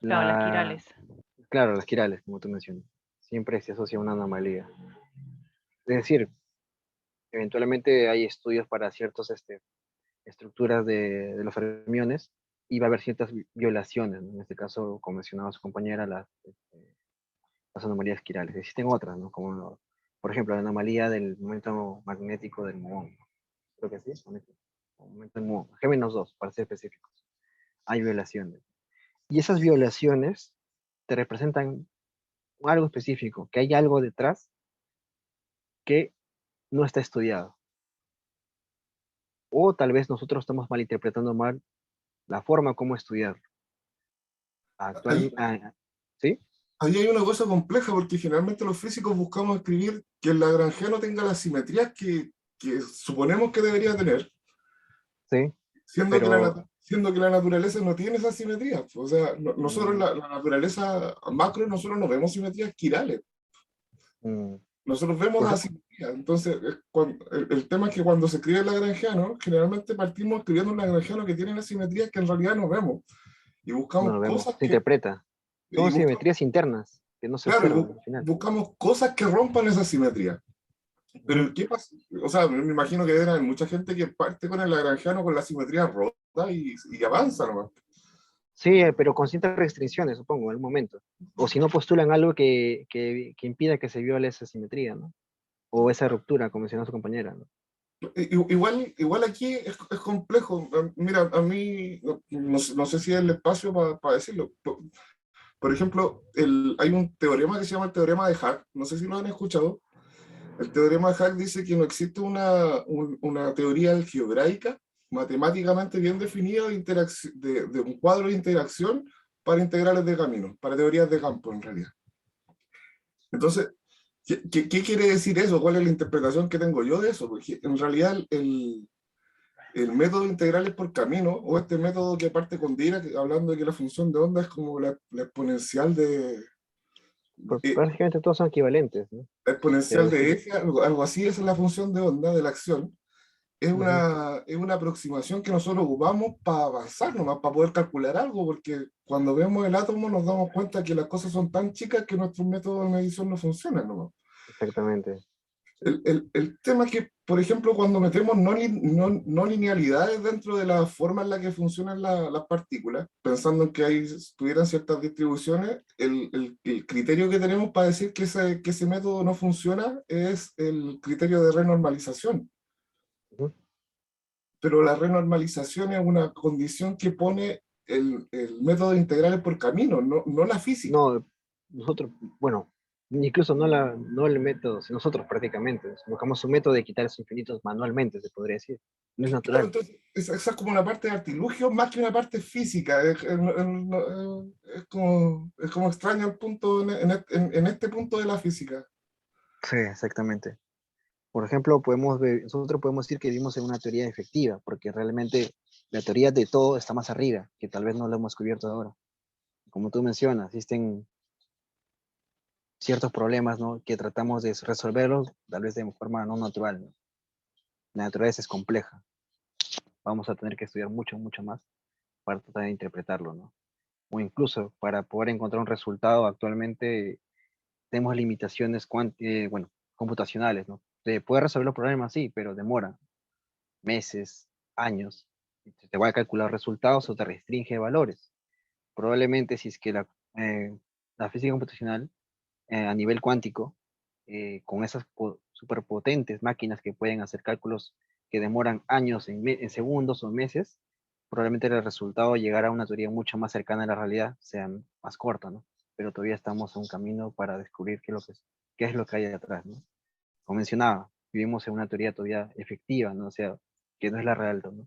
Claro, las
La,
quirales.
claro, las quirales, como tú mencionas, siempre se asocia a una anomalía. Es decir, eventualmente hay estudios para ciertas estructuras de los fermiones y va a haber ciertas violaciones, ¿no? En este caso, como mencionaba su compañera, las anomalías quirales. Existen otras, ¿no? Como, por ejemplo, la anomalía del momento magnético del muón. Creo que sí, momento del muón. G-2, para ser específicos. Hay violaciones. Y esas violaciones te representan algo específico, que hay algo detrás que no está estudiado. O tal vez nosotros estamos malinterpretando mal la forma como estudiarlo.
ahí,
Actualmente, ¿sí?
ahí hay una cosa compleja porque generalmente los físicos buscamos escribir que el lagrangiano tenga las simetrías que suponemos que debería tener,
Sí, pero
siendo que la naturaleza no tiene esas simetrías. O sea, nosotros
mm,
la naturaleza macro, nosotros no vemos simetrías quirales.
Mm,
Nosotros vemos
por
la
ejemplo,
asimetría. Entonces, el tema es que cuando se escribe el lagrangiano, generalmente partimos escribiendo un lagrangiano que tiene asimetrías que en realidad no vemos. Y
no
buscamos
lo vemos,
cosas
se
que,
interpreta.
y
Son
buscamos,
simetrías internas que no se
claro,
observan al final.
buscamos cosas que rompan esa simetría.
Ujú.
Pero, ¿qué pasa? O sea, me imagino que debe haber mucha gente que parte con el lagrangiano con la simetría rota y avanza nomás.
Sí, pero con ciertas restricciones, supongo, en algún momento. O si no postulan algo que impida que se viole esa simetría, ¿no? O esa ruptura, como mencionó su compañera, ¿no?
Igual aquí es complejo. Mira, a mí no sé si es el espacio para decirlo. Por ejemplo, hay un teorema que se llama el teorema de Haack. No sé si lo han escuchado. El teorema de Haack dice que no existe una teoría algebraica matemáticamente bien definida de un cuadro de interacción para integrales de caminos, para teorías de campo en realidad. Entonces, ¿qué quiere decir eso? ¿Cuál es la interpretación que tengo yo de eso? Porque en realidad el método de integrales por camino, o este método que parte con Dirac, hablando de que la función de onda es como la exponencial eh,
Prácticamente todos son equivalentes, ¿no?
la
Pero
exponencial de
sí,
f, algo así, esa es la función de onda de la acción.
ujú,
Es una aproximación que nosotros ocupamos para avanzar, nomás para poder calcular algo, porque cuando vemos el átomo nos damos cuenta que las cosas son tan chicas que nuestros métodos de medición no funcionan, nomás.
exactamente.
El tema es que, por ejemplo, cuando metemos no linealidades dentro de la forma en la que funcionan las partículas, pensando en que tuvieran ciertas distribuciones, el criterio que tenemos para decir que ese método no funciona es el criterio de renormalización.
Ujú.
Pero la renormalización es una condición que pone el método de integrales por camino, no la física.
No, nosotros, bueno, incluso no el método, sino nosotros prácticamente. Buscamos un método de quitar esos infinitos manualmente, se podría decir. No es
Claro,
natural.
entonces esa es como una parte de artilugio más que una parte física. Es como extraño el punto en este punto de la física.
Sí, exactamente. Por ejemplo, nosotros podemos decir que vivimos en una teoría efectiva, porque realmente la teoría de todo está más arriba, que tal vez no lo hemos cubierto ahora. Como tú mencionas, existen ciertos problemas, ¿no? Que tratamos de resolverlos, tal vez de forma no natural, ¿no? La naturaleza es compleja. Vamos a tener que estudiar mucho, mucho más para tratar de interpretarlo, ¿no? O incluso para poder encontrar un resultado actualmente tenemos limitaciones bueno, computacionales, ¿no? Se puede resolver los problemas, sí, pero demora meses, años. Te va a calcular resultados o te restringe valores. Probablemente si es que la física computacional a nivel cuántico, con esas superpotentes máquinas que pueden hacer cálculos que demoran años en segundos o meses, probablemente el resultado llegará a una teoría mucho más cercana a la realidad, sea más corta, ¿no? Pero todavía estamos en un camino para descubrir qué es lo que hay detrás, ¿no? Como mencionaba, vivimos en una teoría todavía efectiva, ¿no? O sea, que no es la real, ¿no?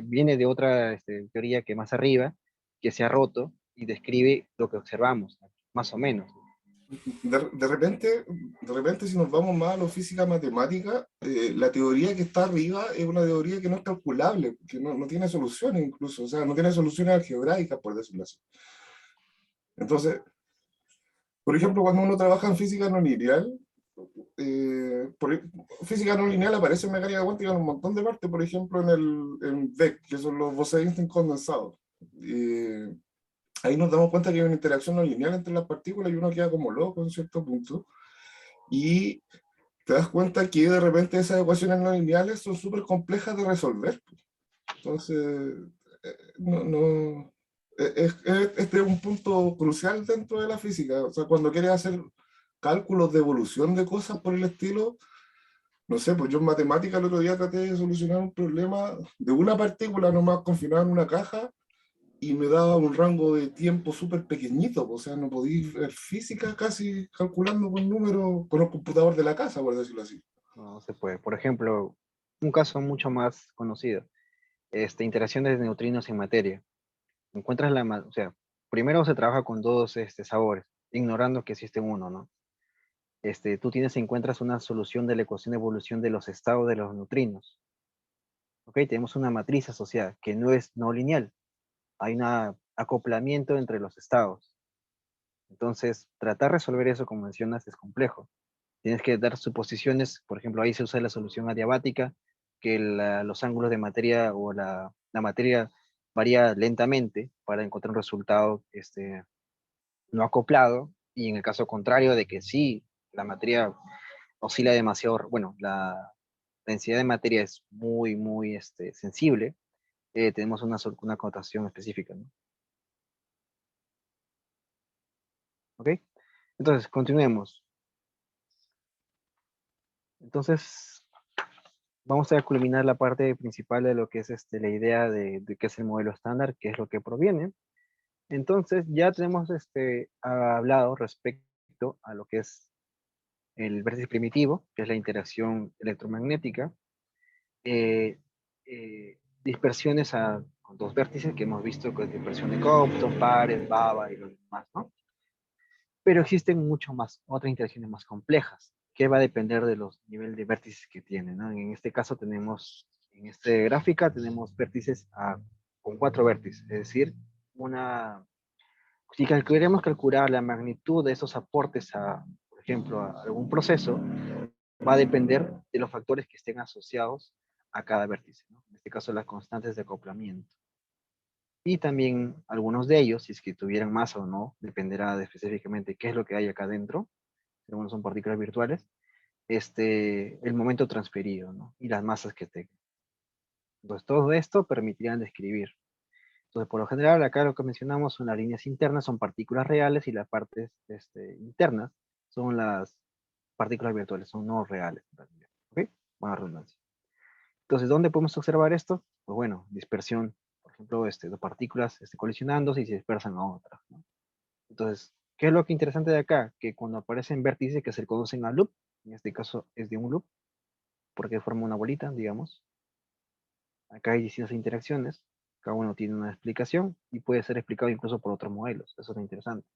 Viene de otra teoría que más arriba, que se ha roto y describe lo que observamos, ¿no? Más o menos.
De repente, si nos vamos más a lo física matemática, la teoría que está arriba es una teoría que no es calculable, que no tiene soluciones incluso, o sea, no tiene soluciones algebraicas, por decirlo así. Entonces, por ejemplo, cuando uno trabaja en física no lineal, física no lineal aparece en mecánica cuántica en un montón de partes, por ejemplo, en VEC, que son los Bose-Einstein condensados. Ahí nos damos cuenta que hay una interacción no lineal entre las partículas y uno queda como loco en cierto punto. Y te das cuenta que de repente esas ecuaciones no lineales son súper complejas de resolver. Entonces, este es un punto crucial dentro de la física. O sea, cuando quieres hacer cálculos de evolución de cosas por el estilo, no sé, pues yo en matemática el otro día traté de solucionar un problema de una partícula nomás confinada en una caja y me daba un rango de tiempo súper pequeñito, o sea, no podía ver física casi calculando con números con el computador de la casa, por decirlo así.
No se puede. Por ejemplo, un caso mucho más conocido, interacciones de neutrinos en materia. Encuentras o sea, primero se trabaja con dos sabores, ignorando que existe uno, ¿no? Encuentras una solución de la ecuación de evolución de los estados de los neutrinos. ¿Ok? Tenemos una matriz asociada que no es no lineal. Hay un acoplamiento entre los estados. Entonces, tratar de resolver eso, como mencionas, es complejo. Tienes que dar suposiciones, por ejemplo, ahí se usa la solución adiabática, que los ángulos de materia o la materia varía lentamente para encontrar un resultado no acoplado, y en el caso contrario de que sí, la materia oscila demasiado, bueno, la densidad de materia es muy sensible, tenemos una connotación específica, ¿no? ¿Ok? Entonces, continuemos. Entonces, vamos a culminar la parte principal de lo que es la idea de qué es el modelo estándar, qué es lo que proviene. Entonces, ya tenemos hablado respecto a lo que es el vértice primitivo, que es la interacción electromagnética, dispersiones con dos vértices que hemos visto, con dispersión de Compton, pares, baba y lo demás, ¿no? Pero existen mucho más, otras interacciones más complejas, que va a depender de los niveles de vértices que tienen, ¿no? En este caso tenemos, en esta gráfica tenemos vértices con 4 vértices, es decir, si queremos calcular la magnitud de esos aportes por ejemplo, a algún proceso, va a depender de los factores que estén asociados a cada vértice, ¿no? En este caso las constantes de acoplamiento. Y también algunos de ellos, si es que tuvieran masa o no, dependerá específicamente qué es lo que hay acá adentro, algunos son partículas virtuales, el momento transferido, ¿no? Y las masas que tengan. Entonces todo esto permitirían describir. Entonces por lo general acá lo que mencionamos son las líneas internas, son partículas reales, y las partes internas son las partículas virtuales, son no reales. ¿Ok? Buena redundancia. Entonces, ¿dónde podemos observar esto? Pues bueno, dispersión, por ejemplo, dos partículas colisionándose y se dispersan a otras, ¿no? Entonces, ¿qué es lo que interesante de acá? Que cuando aparecen vértices que se conducen al loop, en este caso es de un loop, porque forma una bolita, digamos. Acá hay distintas interacciones, cada uno tiene una explicación y puede ser explicado incluso por otros modelos, eso es lo interesante.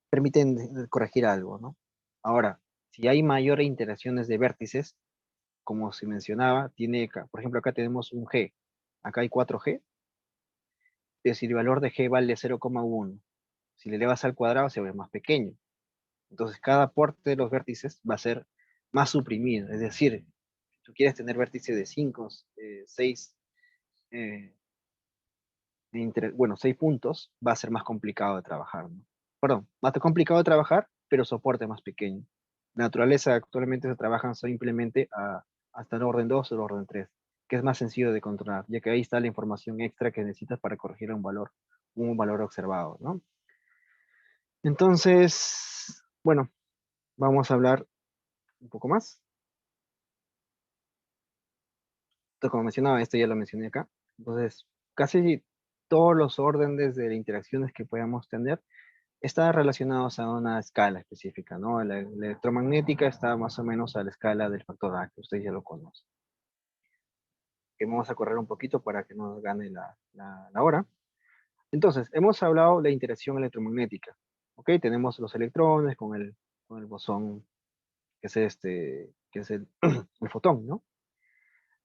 Permiten corregir algo, ¿no? Ahora, si hay mayores interacciones de vértices, como se mencionaba, por ejemplo, acá tenemos un G, acá hay 4G, es decir, el valor de G vale 0,1. Si le elevas al cuadrado se ve más pequeño. Entonces, cada aporte de los vértices va a ser más suprimido. Es decir, si tú quieres tener vértices de 5, 6, 6 puntos, va a ser más complicado de trabajar, ¿no? Perdón, más complicado de trabajar, pero soporte más pequeño. La naturaleza actualmente se trabajan simplemente hasta el orden 2 o el orden 3, que es más sencillo de controlar, ya que ahí está la información extra que necesitas para corregir un valor observado, ¿no? Entonces, bueno, vamos a hablar un poco más. Entonces, como mencionaba, esto ya lo mencioné acá. Entonces, casi todos los órdenes de interacciones que podamos tener están relacionados a una escala específica, ¿no? La electromagnética está más o menos a la escala del factor A, que ustedes ya lo conocen. Que vamos a correr un poquito para que nos gane la hora. Entonces, hemos hablado de la interacción electromagnética. ¿Ok? Tenemos los electrones con el bosón, que es, que es el fotón, ¿no?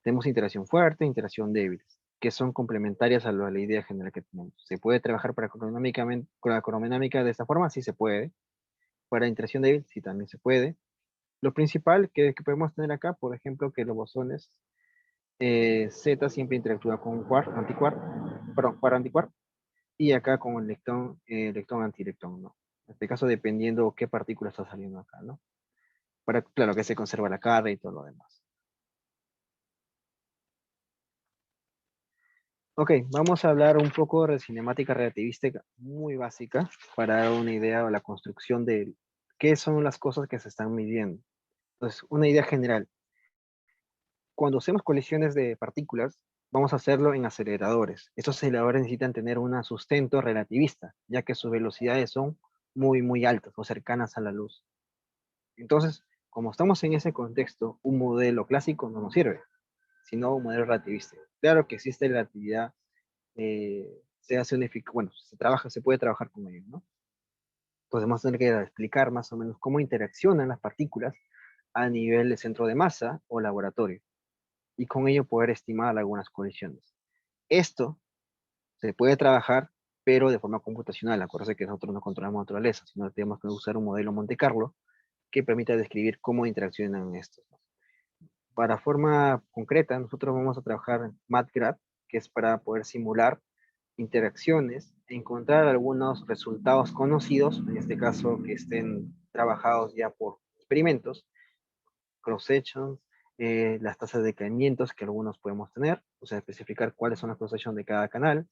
Tenemos interacción fuerte, interacción débil, que son complementarias a la idea general que tenemos. ¿Se puede trabajar con la cromodinámica de esta forma? Sí se puede. Para interacción débil, sí también se puede. Lo principal que podemos tener acá, por ejemplo, que los bosones Z siempre interactúa con un quark, antiquark, perdón, quark antiquark, y acá con el electrón antielectrón, ¿no? En este caso, dependiendo qué partícula está saliendo acá, ¿no? Claro, que se conserva la carga y todo lo demás. Ok, vamos a hablar un poco de cinemática relativística muy básica para dar una idea o la construcción de qué son las cosas que se están midiendo. Entonces, una idea general. Cuando hacemos colisiones de partículas, vamos a hacerlo en aceleradores. Estos aceleradores necesitan tener un sustento relativista, ya que sus velocidades son muy altas o cercanas a la luz. Entonces, como estamos en ese contexto, un modelo clásico no nos sirve, sino un modelo relativista. Claro que existe relatividad, se puede trabajar con ello, ¿no? Entonces vamos a tener que explicar más o menos cómo interaccionan las partículas a nivel de centro de masa o laboratorio, y con ello poder estimar algunas colisiones. Esto se puede trabajar pero de forma computacional. Acuérdense que nosotros no controlamos la naturaleza, sino que tenemos que usar un modelo Monte Carlo que permita describir cómo interaccionan estos, ¿no? Para forma concreta, nosotros vamos a trabajar en MATLAB, que es para poder simular interacciones, encontrar algunos resultados conocidos, en este caso que estén trabajados ya por experimentos, cross-sections, las tasas de decaimientos que algunos podemos tener, o sea, especificar cuáles son las cross-sections de cada canal,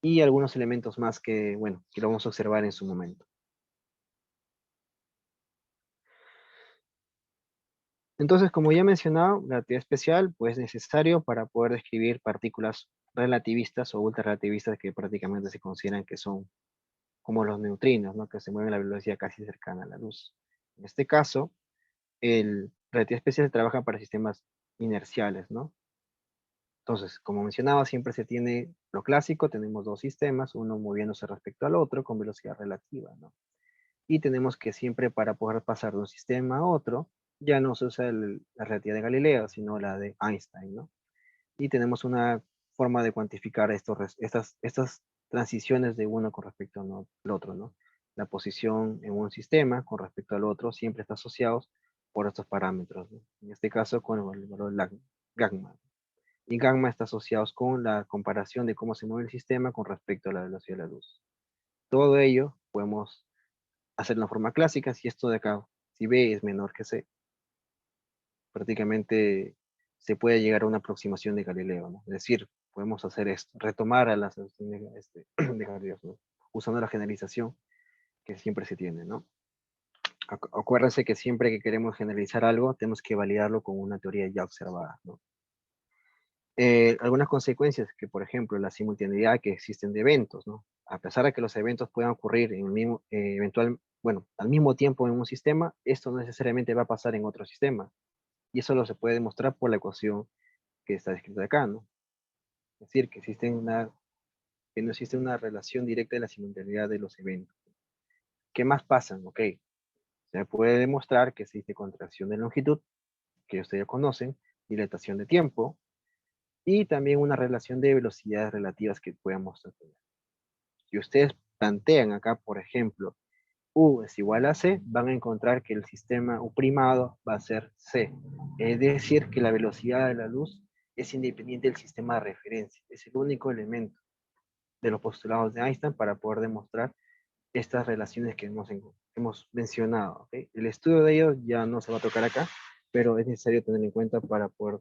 y algunos elementos más que, bueno, que lo vamos a observar en su momento. Entonces, como ya he mencionado, la relatividad especial pues, es necesario para poder describir partículas relativistas o ultrarrelativistas que prácticamente se consideran que son como los neutrinos, ¿no? Que se mueven a la velocidad casi cercana a la luz. En este caso, la relatividad especial trabaja para sistemas inerciales, ¿no? Entonces, como mencionaba, siempre se tiene lo clásico, tenemos dos sistemas, uno moviéndose respecto al otro con velocidad relativa, ¿no? Y tenemos que siempre para poder pasar de un sistema a otro, ya no se usa la relatividad de Galileo, sino la de Einstein, ¿no? Y tenemos una forma de cuantificar estas transiciones de uno con respecto al otro, ¿no? La posición en un sistema con respecto al otro siempre está asociados por estos parámetros, ¿no? En este caso con el valor gamma. Y gamma está asociado con la comparación de cómo se mueve el sistema con respecto a la velocidad de la luz. Todo ello podemos hacer una forma clásica, si esto de acá, si B es menor que C, prácticamente se puede llegar a una aproximación de Galileo, ¿no? Es decir, podemos hacer esto, retomar a las de Galileo, ¿no? Usando la generalización que siempre se tiene, ¿no? Acuérdense que siempre que queremos generalizar algo, tenemos que validarlo con una teoría ya observada, ¿no? Algunas consecuencias que, por ejemplo, la simultaneidad que existen de eventos, ¿no? A pesar de que los eventos puedan ocurrir en el mismo, al mismo tiempo en un sistema, esto no necesariamente va a pasar en otro sistema. Y eso lo se puede demostrar por la ecuación que está descrita acá, ¿no? Es decir, que no existe una relación directa de la simultaneidad de los eventos. ¿Qué más pasa? Ok, se puede demostrar que existe contracción de longitud, que ustedes ya conocen, dilatación de tiempo, y también una relación de velocidades relativas que podemos tener. Si ustedes plantean acá, por ejemplo, U es igual a C, van a encontrar que el sistema U primado va a ser C. Es decir, que la velocidad de la luz es independiente del sistema de referencia. Es el único elemento de los postulados de Einstein para poder demostrar estas relaciones que hemos mencionado. ¿Okay? El estudio de ello ya no se va a tocar acá, pero es necesario tener en cuenta para poder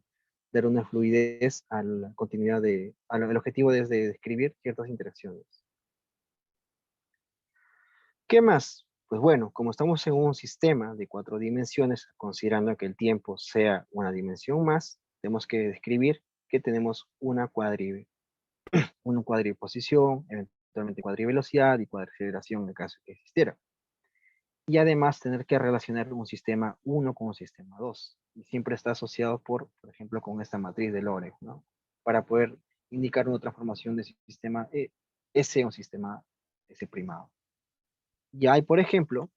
dar una fluidez a la continuidad el objetivo es de describir ciertas interacciones. ¿Qué más? Pues bueno, como estamos en un sistema de 4 dimensiones, considerando que el tiempo sea una dimensión más, tenemos que describir que tenemos una cuadriposición, eventualmente cuadrivelocidad y cuadriceleración en el caso que existiera. Y además tener que relacionar un sistema 1 con un sistema 2. Y siempre está asociado por ejemplo, con esta matriz de Lorentz, ¿no? Para poder indicar una transformación de sistema S a un sistema S primado. Y hay, por ejemplo,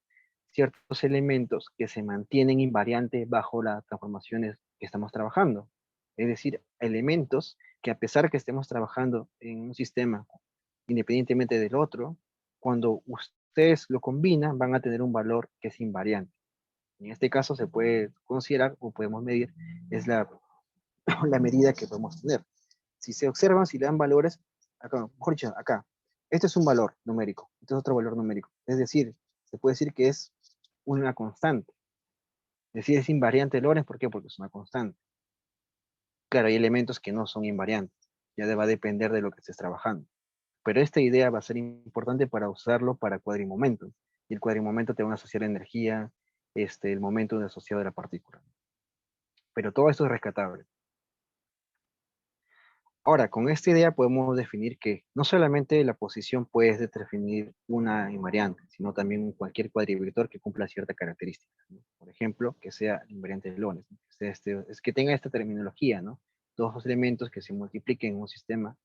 ciertos elementos que se mantienen invariantes bajo las transformaciones que estamos trabajando. Es decir, elementos que a pesar que estemos trabajando en un sistema independientemente del otro, cuando ustedes lo combinan van a tener un valor que es invariante. En este caso se puede considerar o podemos medir, es la medida que podemos tener. Si se observan, si le dan valores, acá, mejor dicho, acá, este es un valor numérico, este es otro valor numérico. Es decir, se puede decir que es una constante. Es decir, es invariante de Lorentz, ¿por qué? Porque es una constante. Claro, hay elementos que no son invariantes, ya va a depender de lo que estés trabajando. Pero esta idea va a ser importante para usarlo para cuadrimomento. Y el cuadrimomento te va a asociar energía, el momento asociado de la partícula. Pero todo esto es rescatable. Ahora, con esta idea podemos definir que no solamente la posición puede definir una invariante, sino también cualquier cuadrivector que cumpla cierta característica, ¿no? Por ejemplo, que sea invariante de Lorentz, ¿no? Es que tenga esta terminología, ¿no? Todos los elementos que se multipliquen en un sistema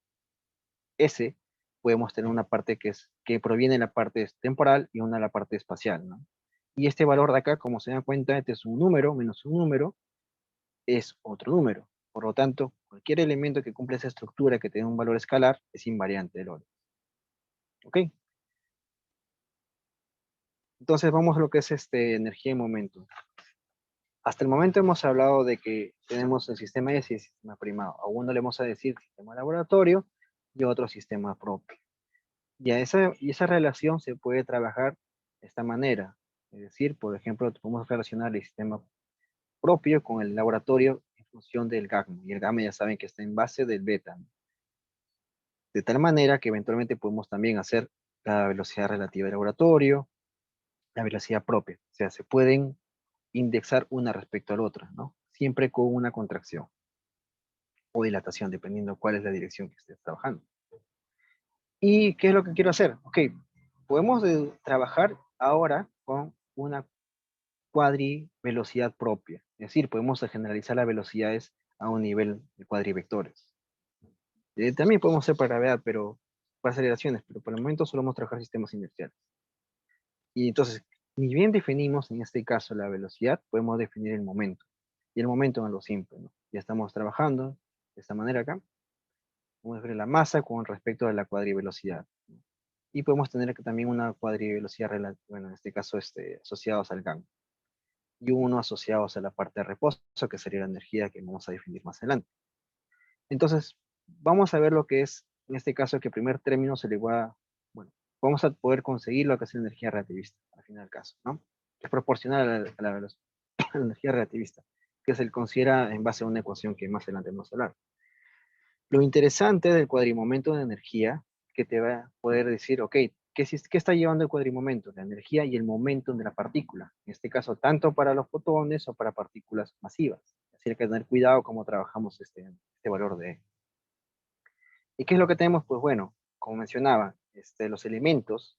S, podemos tener una parte que proviene de la parte temporal y una de la parte espacial, ¿no? Y este valor de acá, como se dan cuenta, este es un número menos un número, es otro número. Por lo tanto, cualquier elemento que cumpla esa estructura que tenga un valor escalar es invariante de Lorentz. ¿Ok? Entonces vamos a lo que es energía y momento. Hasta el momento hemos hablado de que tenemos el sistema S y el sistema primado. A uno le vamos a decir sistema laboratorio y otro sistema propio. Y esa relación se puede trabajar de esta manera. Es decir, por ejemplo, podemos relacionar el sistema propio con el laboratorio en función del gamma. Y el gamma ya saben que está en base del beta, ¿no? De tal manera que eventualmente podemos también hacer la velocidad relativa del laboratorio, la velocidad propia. O sea, se pueden indexar una respecto a la otra, ¿no? Siempre con una contracción o dilatación, dependiendo cuál es la dirección que estés trabajando. ¿Y qué es lo que quiero hacer? Ok, podemos trabajar ahora con una cuadrivelocidad propia. Es decir, podemos generalizar las velocidades a un nivel de cuadrivectores. También podemos hacer para gravedad, pero para aceleraciones, pero por el momento solo vamos a trabajar sistemas inerciales. Y entonces, ni bien definimos en este caso la velocidad, podemos definir el momento. Y el momento es lo simple, ¿no? Ya estamos trabajando de esta manera acá. Vamos a ver la masa con respecto a la cuadrivelocidad. Y podemos tener también una cuadrivelocidad, bueno, en este caso asociados al gamma. Y uno asociados a la parte de reposo, que sería la energía que vamos a definir más adelante. Entonces, vamos a ver lo que es, en este caso, que el primer término se le va a, bueno, vamos a poder conseguir lo que es la energía relativista, al final del caso, ¿no? Es proporcional a la velocidad, a la energía relativista, que se le considera en base a una ecuación que más adelante vamos a hablar. Lo interesante del cuadrimomento de energía, que te va a poder decir, ok, ¿qué está llevando el cuadrimomento? La energía y el momento de la partícula. En este caso, tanto para los fotones o para partículas masivas. Así que hay que tener cuidado cómo trabajamos este valor de E. ¿Y qué es lo que tenemos? Pues bueno, como mencionaba, los elementos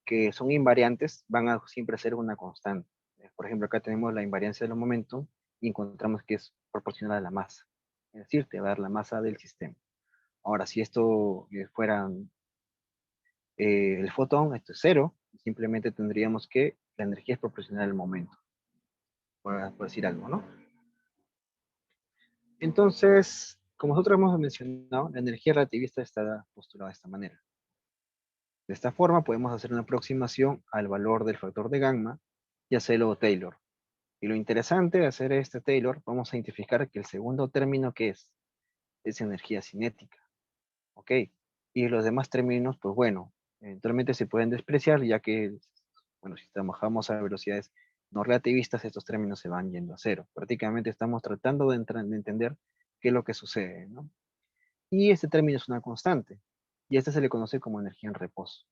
que son invariantes van a siempre ser una constante. Por ejemplo, acá tenemos la invariancia del momento y encontramos que es proporcional a la masa. Es decir, te va a dar la masa del sistema. Ahora, si esto fuera el fotón, esto es cero, simplemente tendríamos que la energía es proporcional al momento, por decir algo, ¿no? Entonces, como nosotros hemos mencionado, la energía relativista está postulada de esta manera. De esta forma podemos hacer una aproximación al valor del factor de gamma y hacerlo Taylor. Y lo interesante de hacer este Taylor, vamos a identificar que el segundo término que es energía cinética. ¿Ok? Y los demás términos, pues bueno, eventualmente se pueden despreciar, ya que, bueno, si trabajamos a velocidades no relativistas, estos términos se van yendo a cero. Prácticamente estamos tratando de entender qué es lo que sucede, ¿no? Y este término es una constante, y este se le conoce como energía en reposo.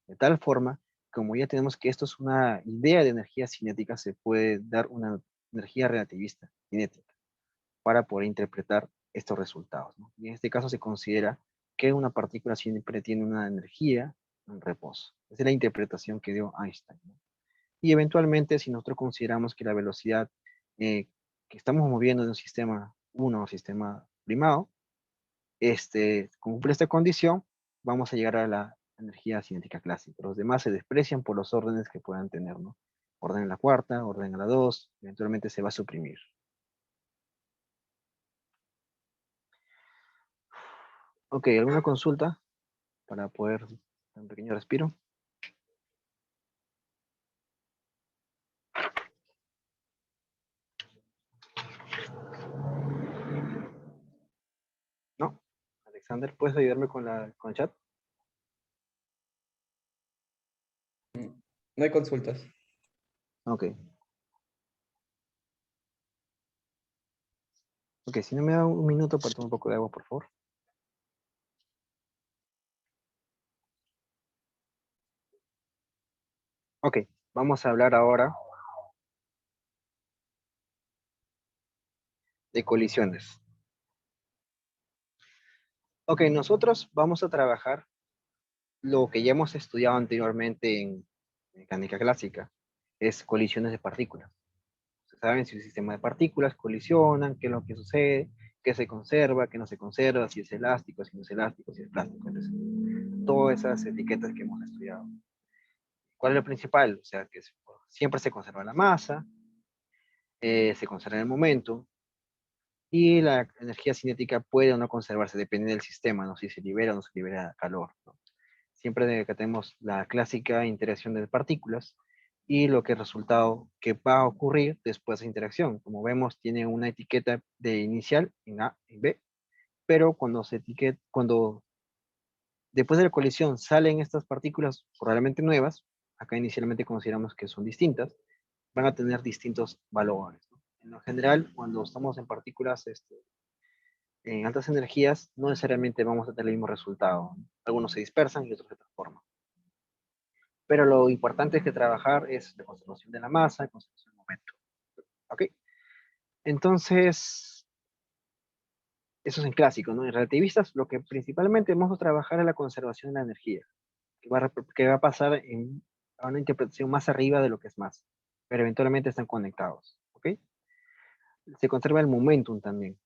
De tal forma, como ya tenemos que esto es una idea de energía cinética, se puede dar una energía relativista cinética para poder interpretar estos resultados, ¿no? Y en este caso se considera que una partícula siempre tiene una energía en reposo. Esa es la interpretación que dio Einstein, ¿no? Y eventualmente, si nosotros consideramos que la velocidad que estamos moviendo de un sistema 1 a un sistema primado, cumple esta condición, vamos a llegar a la energía cinética clásica. Los demás se desprecian por los órdenes que puedan tener, ¿no? Orden a la cuarta, orden a la 2, eventualmente se va a suprimir. Ok, ¿alguna consulta para poder dar un pequeño respiro? ¿No? Alexander, ¿puedes ayudarme con el chat?
No hay consultas.
Ok. Ok, si no me da un minuto para tomar un poco de agua, por favor. Ok, vamos a hablar ahora de colisiones. Ok, nosotros vamos a trabajar lo que ya hemos estudiado anteriormente en mecánica clásica, es colisiones de partículas. Saben si un sistema de partículas colisionan, qué es lo que sucede, qué se conserva, qué no se conserva, si es elástico, si no es elástico, si es plástico. Entonces, todas esas etiquetas que hemos estudiado. ¿Cuál es lo principal? O sea, que siempre se conserva la masa, se conserva el momento, y la energía cinética puede o no conservarse, depende del sistema, ¿no? Si se libera o no se libera calor, ¿no? siempre que tenemos la clásica interacción de partículas y lo que es el resultado que va a ocurrir después de interacción. Como vemos, tiene una etiqueta de inicial en A y B, pero cuando después de la colisión salen estas partículas probablemente nuevas, acá inicialmente consideramos que son distintas, van a tener distintos valores, ¿no? En lo general, cuando estamos en partículas en altas energías, no necesariamente vamos a tener el mismo resultado, ¿no? Algunos se dispersan y otros se transforman. Pero lo importante es que trabajar es la conservación de la masa, la conservación del momento. ¿Ok? Entonces, eso es en clásico, ¿no? En relativistas, lo que principalmente vamos a trabajar es la conservación de la energía, que va a pasar a una interpretación más arriba de lo que es masa, pero eventualmente están conectados. ¿Ok? Se conserva el momentum también,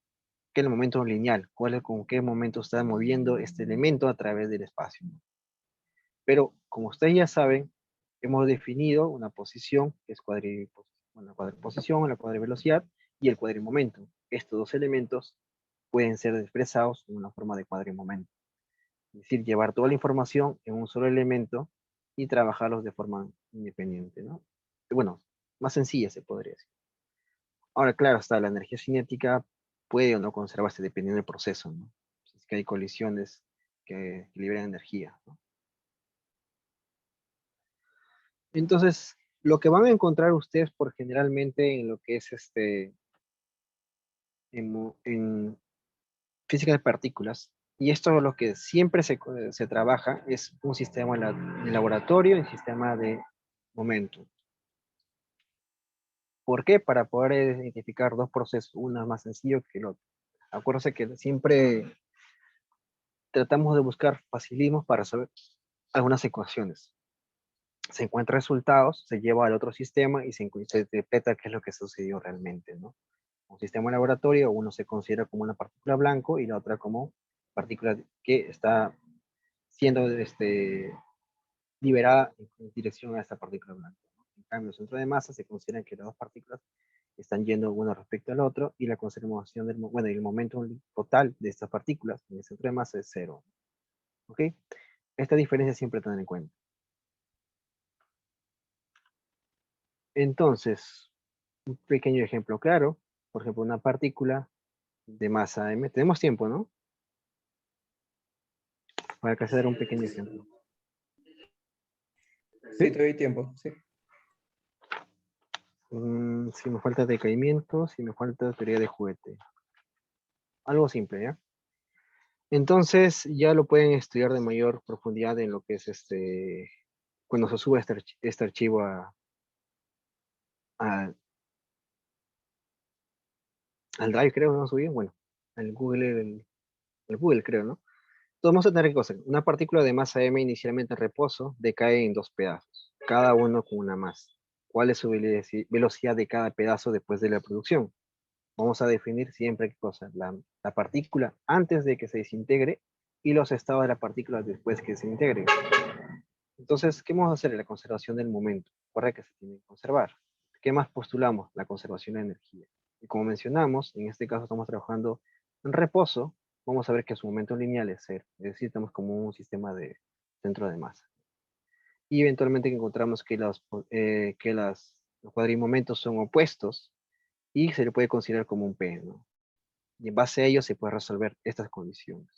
que es el momento lineal, con qué momento está moviendo este elemento a través del espacio, ¿no? Pero, como ustedes ya saben, hemos definido una posición, que es una cuadriposición, la cuadrivelocidad y el cuadrimomento. Estos dos elementos pueden ser expresados en una forma de cuadrimomento. Es decir, llevar toda la información en un solo elemento y trabajarlos de forma independiente, ¿no? Bueno, más sencilla se podría decir. Ahora, claro, está la energía cinética puede o no conservarse dependiendo del proceso, ¿no? Es que hay colisiones que liberan energía, ¿no? Entonces, lo que van a encontrar ustedes por generalmente en lo que es en física de partículas, y esto es lo que siempre se trabaja, es un sistema de laboratorio y un sistema de momento. ¿Por qué? Para poder identificar dos procesos, uno es más sencillo que el otro. Acuérdense que siempre tratamos de buscar facilismos para resolver algunas ecuaciones. Se encuentran resultados, se lleva al otro sistema y se interpreta qué es lo que sucedió realmente, ¿no? Un sistema de laboratorio, uno se considera como una partícula blanco y la otra como partícula que está siendo liberada en dirección a esta partícula blanca, ¿no? En cambio, el centro de masa se considera que las dos partículas están yendo uno respecto al otro y la conservación el momento total de estas partículas en el centro de masa es cero. ¿Ok? Esta diferencia siempre tener en cuenta. Entonces, un pequeño ejemplo claro, por ejemplo, una partícula de masa m. Tenemos tiempo, ¿no? Para que hacer un pequeño ejemplo.
Sí, te doy tiempo, sí.
Si me falta decaimiento, si me falta teoría de juguete. Algo simple, ¿ya? Entonces, ya lo pueden estudiar de mayor profundidad en lo que es cuando se sube este archivo al Drive, creo, ¿no? Subí, bueno, al Google, el Google, creo, ¿no? Entonces vamos a tener que cosa. Una partícula de masa m inicialmente en reposo decae en dos pedazos, cada uno con una masa. ¿Cuál es su velocidad de cada pedazo después de la producción? Vamos a definir siempre qué cosa, la partícula antes de que se desintegre y los estados de la partícula después que se integre. Entonces, ¿qué vamos a hacer? La conservación del momento. Recuerda que se tiene que conservar. ¿Qué más postulamos? La conservación de energía. Y como mencionamos, en este caso estamos trabajando en reposo, vamos a ver que su momento lineal es cero. Es decir, estamos como un sistema de centro de masa. Y eventualmente encontramos que los cuadrimomentos son opuestos y se le puede considerar como un P, ¿no? Y en base a ello se puede resolver estas condiciones.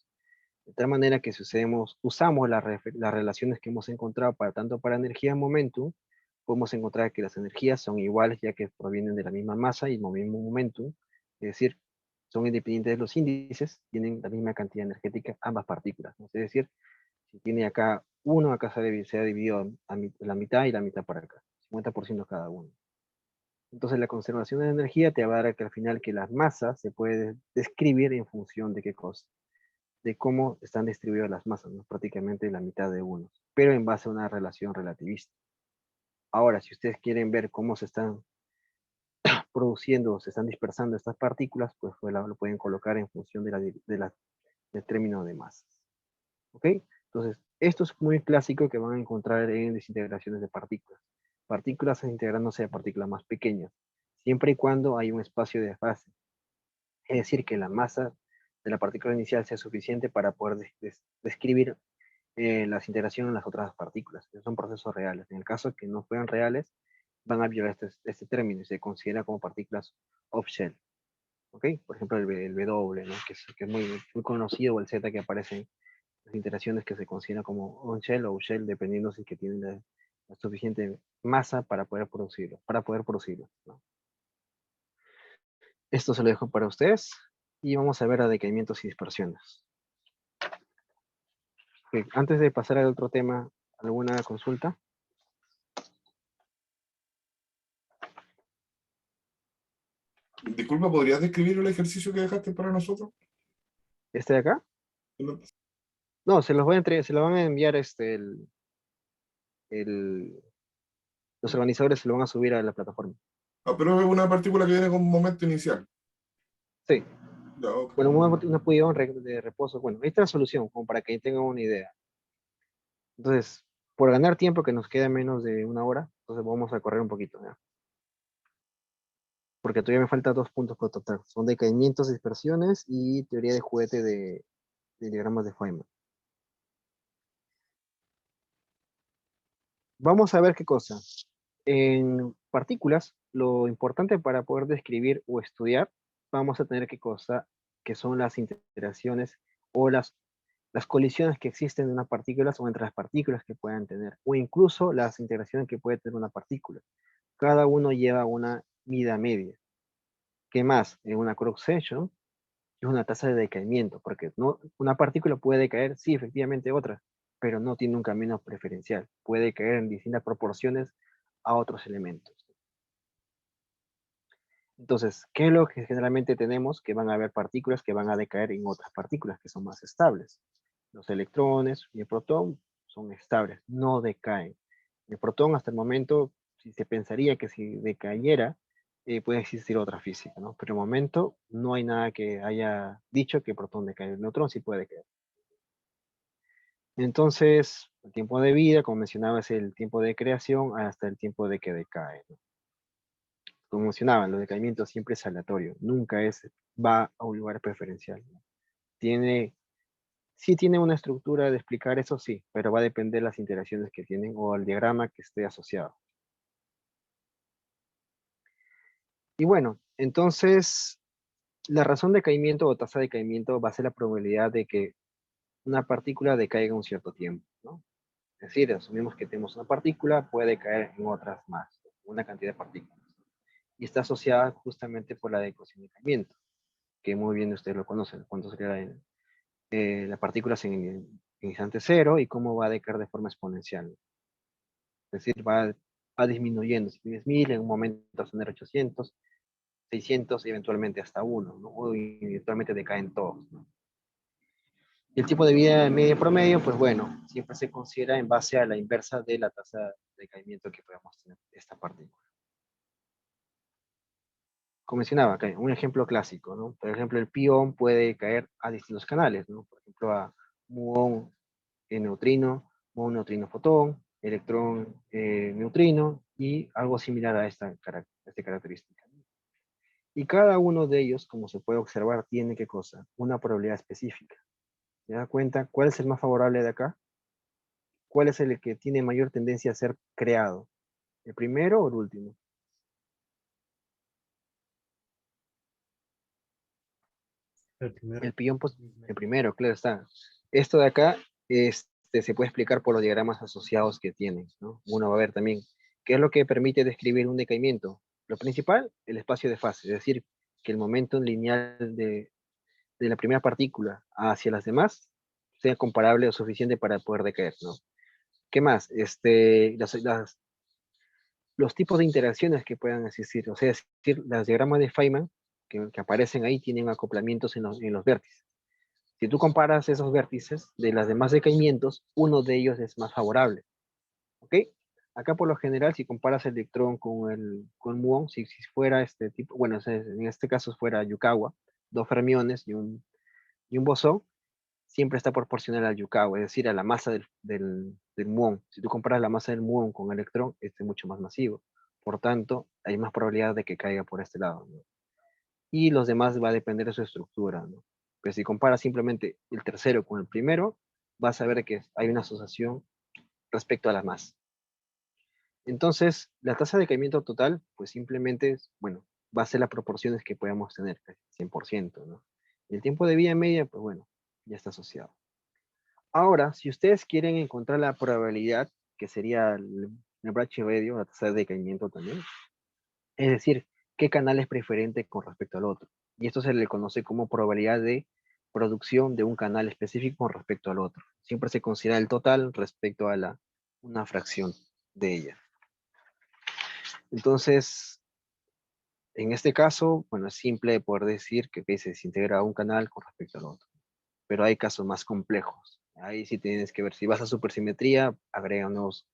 De tal manera que si usamos las relaciones que hemos encontrado tanto para energía y momentum, podemos encontrar que las energías son iguales ya que provienen de la misma masa y el mismo momentum, es decir, son independientes de los índices, tienen la misma cantidad energética ambas partículas, ¿no? Es decir, si tiene acá uno, acá se ha dividido a la mitad y la mitad para acá, 50% cada uno. Entonces la conservación de energía te va a dar que al final que las masas se puede describir en función de qué cosa, de cómo están distribuidas las masas, ¿no? Prácticamente la mitad de uno, pero en base a una relación relativista. Ahora, si ustedes quieren ver cómo se están produciendo, se están dispersando estas partículas, pues lo pueden colocar en función del término de masas. ¿Ok? Entonces, esto es muy clásico que van a encontrar en desintegraciones de partículas. Partículas integrándose a partículas más pequeñas, siempre y cuando hay un espacio de fase. Es decir, que la masa de la partícula inicial sea suficiente para poder describir las interacciones en las otras partículas, que son procesos reales. En el caso de que no fueran reales, van a violar este término y se considera como partículas off-shell. ¿Ok? Por ejemplo, el W, ¿no? Que es muy, muy conocido, o el Z que aparece en las interacciones que se consideran como on-shell o off-shell, dependiendo si que tienen la suficiente masa para poder producirlo, ¿no? Esto se lo dejo para ustedes y vamos a ver a decaimientos y dispersiones. Ok, antes de pasar al otro tema, ¿alguna consulta?
Disculpa, ¿podrías describir el ejercicio que dejaste para nosotros?
¿Este de acá? No, se los se lo van a enviar los organizadores se lo van a subir a la plataforma.
Ah, pero es una partícula que viene con un momento inicial.
Sí.
Ya, ok.
Bueno, una pudieron de reposo. Bueno, esta es la solución, como para que tengan una idea. Entonces, por ganar tiempo, que nos queda menos de una hora, entonces vamos a correr un poquito, ¿ya? Porque todavía me faltan 2 puntos por tratar. Son decaimientos, dispersiones y teoría de juguete de diagramas de Feynman. Vamos a ver qué cosa. En partículas, lo importante para poder describir o estudiar, vamos a tener qué cosa, que son las interacciones o las colisiones que existen en unas partículas o entre las partículas que puedan tener, o incluso las interacciones que puede tener una partícula. Cada uno lleva una mida media. ¿Qué más? En una cross section es una tasa de decaimiento, porque no, una partícula puede decaer, sí, efectivamente otra, pero no tiene un camino preferencial. Puede caer en distintas proporciones a otros elementos. Entonces, ¿qué es lo que generalmente tenemos? Que van a haber partículas que van a decaer en otras partículas que son más estables. Los electrones y el protón son estables, no decaen. El protón hasta el momento, si se pensaría que si decayera, puede existir otra física, ¿no? Pero de momento no hay nada que haya dicho que el protón decae. El neutrón sí puede decaer. Entonces, el tiempo de vida, como mencionaba, es el tiempo de creación hasta el tiempo de que decae, ¿no? Como mencionaba, los decaimientos siempre es aleatorio, nunca va a un lugar preferencial, ¿no? Sí tiene una estructura de explicar eso, sí, pero va a depender de las interacciones que tienen o el diagrama que esté asociado. Y bueno, entonces, la razón de decaimiento o tasa de decaimiento va a ser la probabilidad de que una partícula decaiga en un cierto tiempo, ¿no? Es decir, asumimos que tenemos una partícula, puede caer en otras más, una cantidad de partículas. Y está asociada justamente por la ecuación de decaimiento, que muy bien ustedes lo conocen, cuando se crea la partícula en instante cero y cómo va a decaer de forma exponencial. Es decir, va disminuyendo. Si tienes 1000, en un momento vas a tener 800, 600 y eventualmente hasta 1, ¿no? Y eventualmente decaen todos, ¿no? Y el tiempo de vida medio promedio, pues bueno, siempre se considera en base a la inversa de la tasa de decaimiento que podemos tener de esta partícula. Como mencionaba, acá, un ejemplo clásico, ¿no? Por ejemplo, el pión puede caer a distintos canales, ¿no? Por ejemplo, a muón neutrino, muón neutrino fotón, electrón neutrino y algo similar a esta característica. Y cada uno de ellos, como se puede observar, tiene ¿qué cosa? Una probabilidad específica. ¿Se da cuenta cuál es el más favorable de acá? ¿Cuál es el que tiene mayor tendencia a ser creado? ¿El primero o el último?
El primero.
El pión, pues, el primero, claro está. Esto de acá se puede explicar por los diagramas asociados que tienen, ¿no? Uno va a ver también qué es lo que permite describir un decaimiento. Lo principal, el espacio de fase, es decir, que el momento lineal de la primera partícula hacia las demás sea comparable o suficiente para poder decaer, ¿no? ¿Qué más? Los tipos de interacciones que puedan existir, o sea, es decir, los diagramas de Feynman que aparecen ahí tienen acoplamientos en los vértices. Si tú comparas esos vértices de los demás decaimientos, uno de ellos es más favorable. ¿Ok? Acá por lo general, si comparas el electrón con muón, si fuera este tipo, bueno, en este caso fuera Yukawa, dos fermiones y un bosón, siempre está proporcional al Yukawa, es decir, a la masa del muón. Si tú comparas la masa del muón con el electrón, este es mucho más masivo. Por tanto, hay más probabilidad de que caiga por este lado, ¿no? Y los demás va a depender de su estructura, ¿no? Pero si comparas simplemente el tercero con el primero, vas a ver que hay una asociación respecto a la masa. Entonces, la tasa de decaimiento total, pues simplemente, bueno, va a ser las proporciones que podamos tener, casi 100%, ¿no? Y el tiempo de vida media, pues bueno, ya está asociado. Ahora, si ustedes quieren encontrar la probabilidad, que sería el brachiomedio, la tasa de decaimiento también, es decir, qué canal es preferente con respecto al otro. Y esto se le conoce como probabilidad de producción de un canal específico con respecto al otro. Siempre se considera el total respecto a una fracción de ella. Entonces, en este caso, bueno, es simple poder decir que se desintegra un canal con respecto al otro. Pero hay casos más complejos. Ahí sí tienes que ver, si vas a supersimetría, agrega nuevos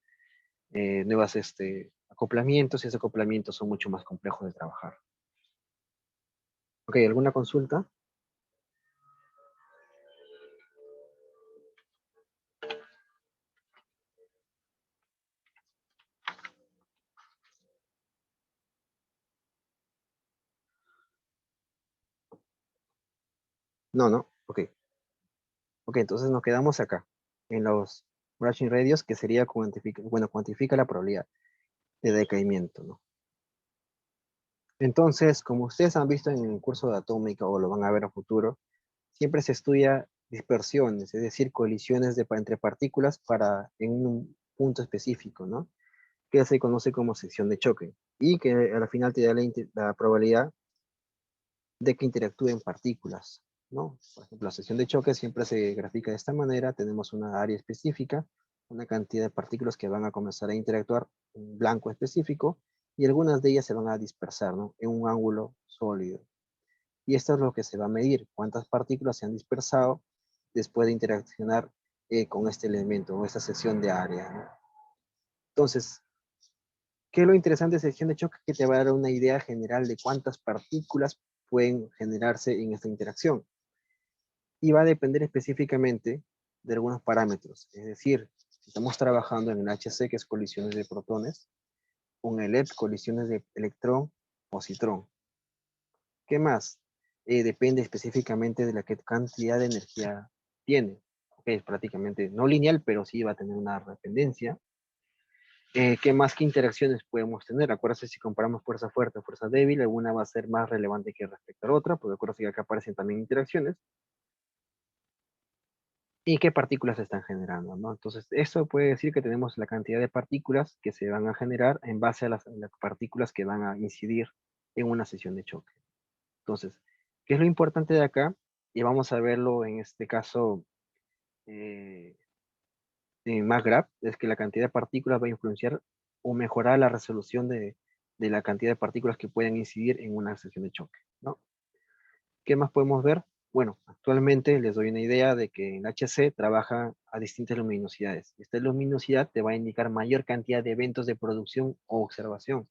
acoplamientos, y esos acoplamientos son mucho más complejos de trabajar. Ok, ¿alguna consulta? No, no, ok. Ok, entonces nos quedamos acá, en los branching radius, que sería cuantifica la probabilidad de decaimiento, ¿no? Entonces, como ustedes han visto en el curso de atómica o lo van a ver a futuro, siempre se estudia dispersiones, es decir, colisiones entre partículas en un punto específico, ¿no? Que se conoce como sección de choque y que al final te da la probabilidad de que interactúen partículas, ¿no? Por ejemplo, la sección de choque siempre se grafica de esta manera, tenemos una área específica, una cantidad de partículas que van a comenzar a interactuar en blanco específico y algunas de ellas se van a dispersar, ¿no? En un ángulo sólido. Y esto es lo que se va a medir, cuántas partículas se han dispersado después de interaccionar con este elemento o esta sección de área, ¿no? Entonces, ¿qué es lo interesante de sección de choque? Que te va a dar una idea general de cuántas partículas pueden generarse en esta interacción. Y va a depender específicamente de algunos parámetros. Es decir, si estamos trabajando en el HC, que es colisiones de protones, con el EP, colisiones de electrón-positrón. ¿Qué más? Depende específicamente de la cantidad de energía tiene. Okay, es prácticamente no lineal, pero sí va a tener una dependencia. ¿Qué más que interacciones podemos tener? Acuérdense, si comparamos fuerza fuerte o fuerza débil, alguna va a ser más relevante que respecto a la otra, porque acuérdense que acá aparecen también interacciones. ¿Y qué partículas se están generando, ¿no? Entonces, eso puede decir que tenemos la cantidad de partículas que se van a generar en base a las partículas que van a incidir en una sesión de choque. Entonces, ¿qué es lo importante de acá? Y vamos a verlo en este caso en MATLAB, es que la cantidad de partículas va a influenciar o mejorar la resolución de la cantidad de partículas que pueden incidir en una sesión de choque, ¿no? ¿Qué más podemos ver? Bueno, actualmente les doy una idea de que en HC trabaja a distintas luminosidades. Esta luminosidad te va a indicar mayor cantidad de eventos de producción o observación.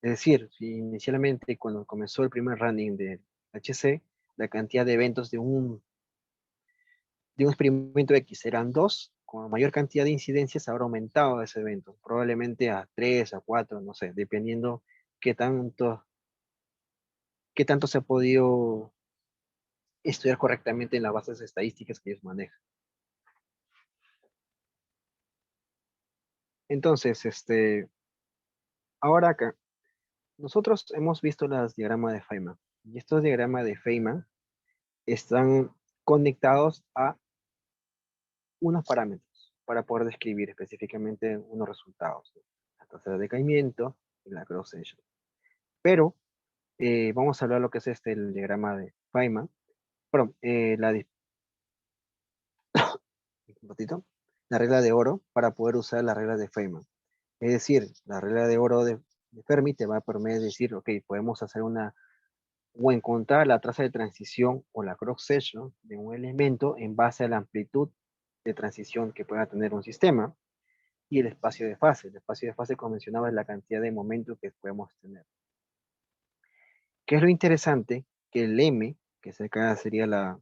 Es decir, si inicialmente cuando comenzó el primer running de HC, la cantidad de eventos de un experimento X eran 2, con mayor cantidad de incidencias habrá aumentado ese evento, probablemente a 3, a 4, no sé, dependiendo qué tanto, qué tanto se ha podido estudiar correctamente en las bases estadísticas que ellos manejan. Entonces, ahora acá, nosotros hemos visto los diagramas de Feynman, y estos diagramas de Feynman están conectados a unos parámetros para poder describir específicamente unos resultados, ¿no? La tasa de decaimiento y la cross section. Pero vamos a hablar lo que es el diagrama de Feynman. Perdón, un ratito, la regla de oro para poder usar la regla de Feynman. Es decir, la regla de oro de Fermi te va a permitir decir, ok, podemos hacer o encontrar la tasa de transición o la cross section de un elemento en base a la amplitud de transición que pueda tener un sistema y el espacio de fase. El espacio de fase, como mencionaba, es la cantidad de momentos que podemos tener. ¿Qué es lo interesante? Que el M, que acá sería la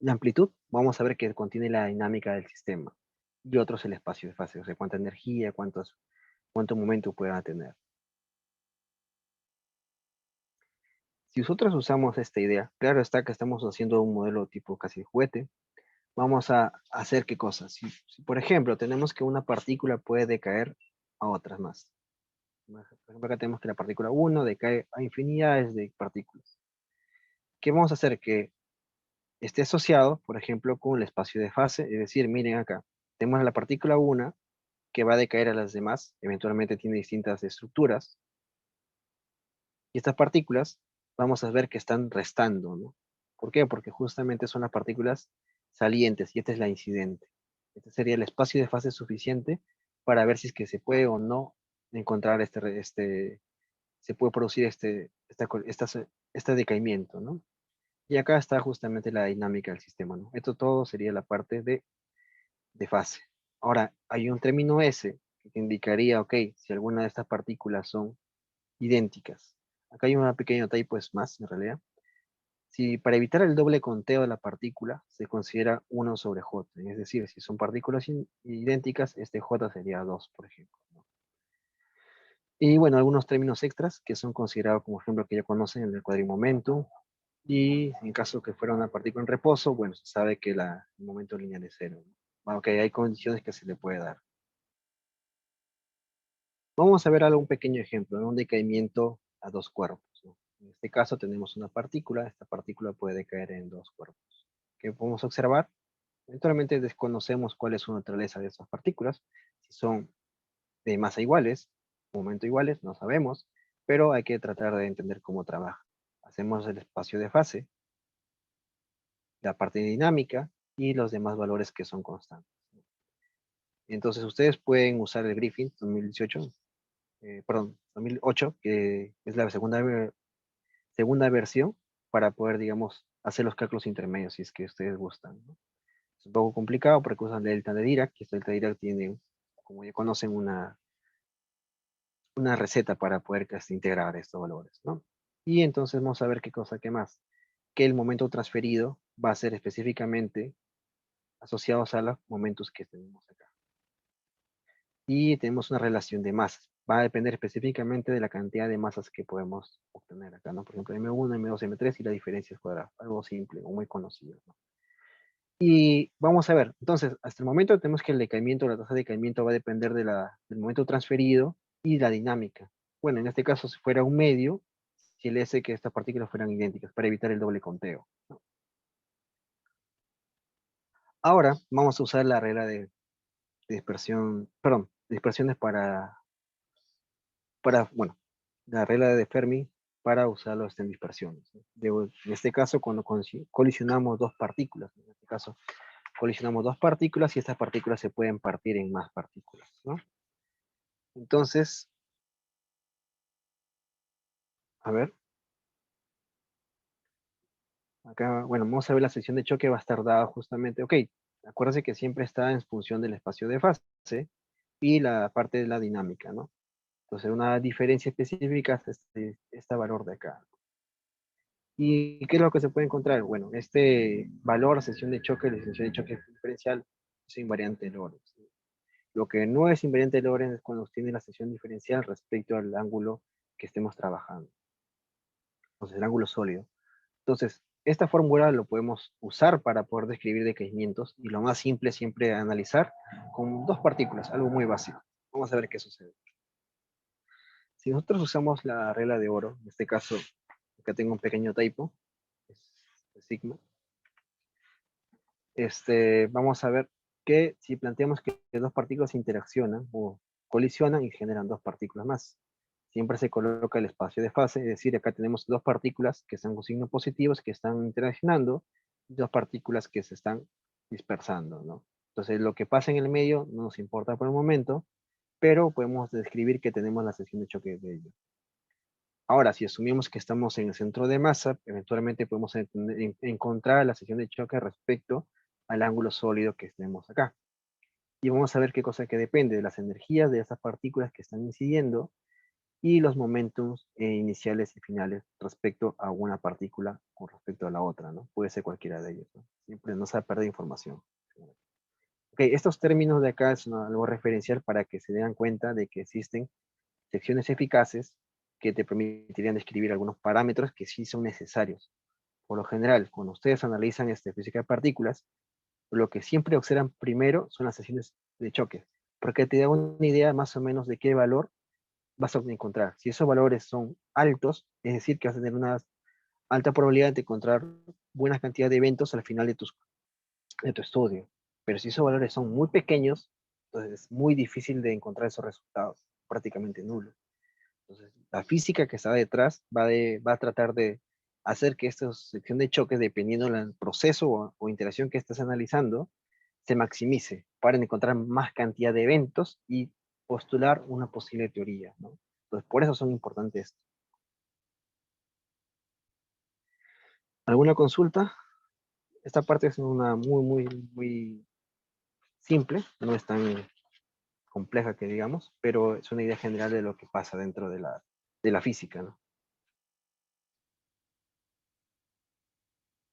amplitud, vamos a ver que contiene la dinámica del sistema. Y otro es el espacio de fase, o sea, cuánta energía, cuánto momento pueda tener. Si nosotros usamos esta idea, claro está que estamos haciendo un modelo tipo casi juguete, vamos a hacer qué cosas. Si, por ejemplo, tenemos que una partícula puede decaer a otras más. Por ejemplo, acá tenemos que la partícula 1 decae a infinidades de partículas. ¿Qué vamos a hacer? Que esté asociado, por ejemplo, con el espacio de fase, es decir, miren acá, tenemos la partícula 1 que va a decaer a las demás, eventualmente tiene distintas estructuras, y estas partículas vamos a ver que están restando, ¿no? ¿Por qué? Porque justamente son las partículas salientes, y esta es la incidente. Este sería el espacio de fase suficiente para ver si es que se puede o no encontrar se puede producir este decaimiento, ¿no? Y acá está justamente la dinámica del sistema, ¿no? Esto todo sería la parte de fase. Ahora, hay un término S que te indicaría, ok, si alguna de estas partículas son idénticas. Acá hay una pequeña typo, es más, en realidad. Si para evitar el doble conteo de la partícula, se considera 1 sobre J. Es decir, si son partículas idénticas, este J sería 2, por ejemplo, ¿no? Y bueno, algunos términos extras que son considerados como ejemplo que ya conocen en el cuadrimomento. Y en caso que fuera una partícula en reposo, bueno, se sabe que el momento lineal es 0, ¿no? Aunque hay condiciones que se le puede dar. Vamos a ver un pequeño ejemplo, ¿no? Un decaimiento a dos cuerpos, ¿no? En este caso tenemos una partícula, esta partícula puede decaer en dos cuerpos. ¿Qué podemos observar? Eventualmente desconocemos cuál es su naturaleza de estas partículas, si son de masa iguales, momento iguales, no sabemos, pero hay que tratar de entender cómo trabaja. Hacemos el espacio de fase, la parte dinámica y los demás valores que son constantes. Entonces ustedes pueden usar el Griffin 2018, perdón, 2008, que es la segunda versión para poder, digamos, hacer los cálculos intermedios si es que ustedes gustan, ¿no? Es un poco complicado porque usan el delta de Dirac, que este delta de Dirac tiene, como ya conocen, una receta para poder integrar estos valores, ¿no? Y entonces vamos a ver qué cosa que más. Que el momento transferido va a ser específicamente asociados a los momentos que tenemos acá. Y tenemos una relación de masas. Va a depender específicamente de la cantidad de masas que podemos obtener acá, ¿no? Por ejemplo, M1, M2, M3 y la diferencia es cuadrada. Algo simple o muy conocido, ¿no? Y vamos a ver, entonces, hasta el momento tenemos que el decaimiento, la tasa de decaimiento va a depender del momento transferido y la dinámica. Bueno, en este caso, si fuera un medio, si el S que estas partículas fueran idénticas, para evitar el doble conteo, ¿no? Ahora, vamos a usar la regla de dispersión, perdón, dispersiones bueno, la regla de Fermi para usarlo en dispersiones, ¿no? En este caso, cuando colisionamos dos partículas, en este caso, colisionamos dos partículas y estas partículas se pueden partir en más partículas, ¿no? Entonces, a ver, acá, bueno, vamos a ver la sección de choque va a estar dada justamente, ok, acuérdense que siempre está en función del espacio de fase y la parte de la dinámica, ¿no? Entonces, una diferencia específica es este valor de acá. ¿Y qué es lo que se puede encontrar? Bueno, este valor, sección de choque, la sección de choque diferencial, es invariante de Lorentz. Lo que no es invariante de Lorentz es cuando tiene la sección diferencial respecto al ángulo que estemos trabajando. Entonces, el ángulo sólido. Entonces, esta fórmula lo podemos usar para poder describir decaimientos y lo más simple siempre analizar con dos partículas, algo muy básico. Vamos a ver qué sucede. Si nosotros usamos la regla de oro, en este caso, acá tengo un pequeño typo, es sigma, vamos a ver que si planteamos que dos partículas interaccionan o colisionan y generan dos partículas más, siempre se coloca el espacio de fase, es decir, acá tenemos dos partículas que están con signos positivos, que están interaccionando, y dos partículas que se están dispersando, ¿no? Entonces, lo que pasa en el medio no nos importa por el momento, pero podemos describir que tenemos la sección de choque de ello. Ahora, si asumimos que estamos en el centro de masa, eventualmente podemos encontrar la sección de choque respecto al ángulo sólido que tenemos acá. Y vamos a ver qué cosa que depende de las energías de esas partículas que están incidiendo y los momentos iniciales y finales respecto a una partícula con respecto a la otra, ¿no? Puede ser cualquiera de ellos, ¿no? Siempre no se pierde información. Ok, estos términos de acá es algo referencial para que se den cuenta de que existen secciones eficaces que te permitirían describir algunos parámetros que sí son necesarios. Por lo general, cuando ustedes analizan física de partículas, lo que siempre observan primero son las sesiones de choque, porque te da una idea más o menos de qué valor vas a encontrar. Si esos valores son altos, es decir, que vas a tener una alta probabilidad de encontrar buena cantidad de eventos al final de tu estudio. Pero si esos valores son muy pequeños, entonces es muy difícil de encontrar esos resultados, prácticamente nulos. Entonces, la física que está detrás va a tratar de hacer que esta sección de choques, dependiendo del proceso o interacción que estés analizando, se maximice para encontrar más cantidad de eventos y postular una posible teoría, ¿no? Entonces, por eso son importantes. ¿Alguna consulta? Esta parte es una muy simple, no es tan compleja que digamos, pero es una idea general de lo que pasa dentro de la física, ¿no?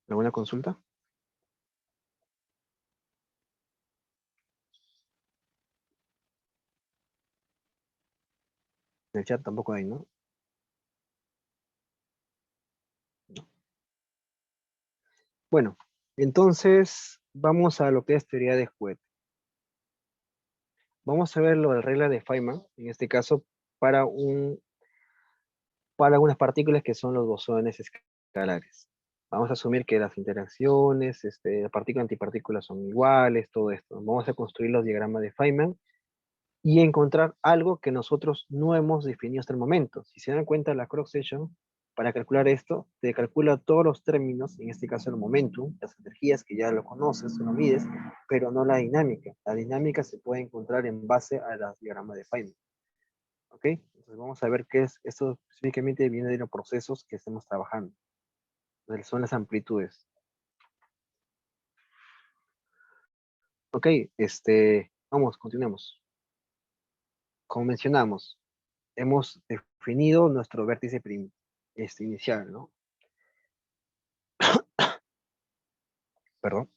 ¿Alguna consulta? En el chat tampoco hay, ¿no? No. Bueno, entonces vamos a lo que es teoría de juguete. Vamos a ver lo de la regla de Feynman, en este caso, para algunas partículas que son los bosones escalares. Vamos a asumir que las interacciones, la partícula antipartícula son iguales, todo esto. Vamos a construir los diagramas de Feynman y encontrar algo que nosotros no hemos definido hasta el momento. Si se dan cuenta, la cross-section, para calcular esto, te calcula todos los términos, en este caso el momentum, las energías que ya lo conoces, lo mides, pero no la dinámica. La dinámica se puede encontrar en base a los diagramas de Feynman. ¿Ok? Entonces vamos a ver qué es, esto específicamente viene de los procesos que estamos trabajando. Entonces, son las amplitudes. Ok, vamos, continuemos. Como mencionamos, hemos definido nuestro vértice inicial, ¿no? Perdón.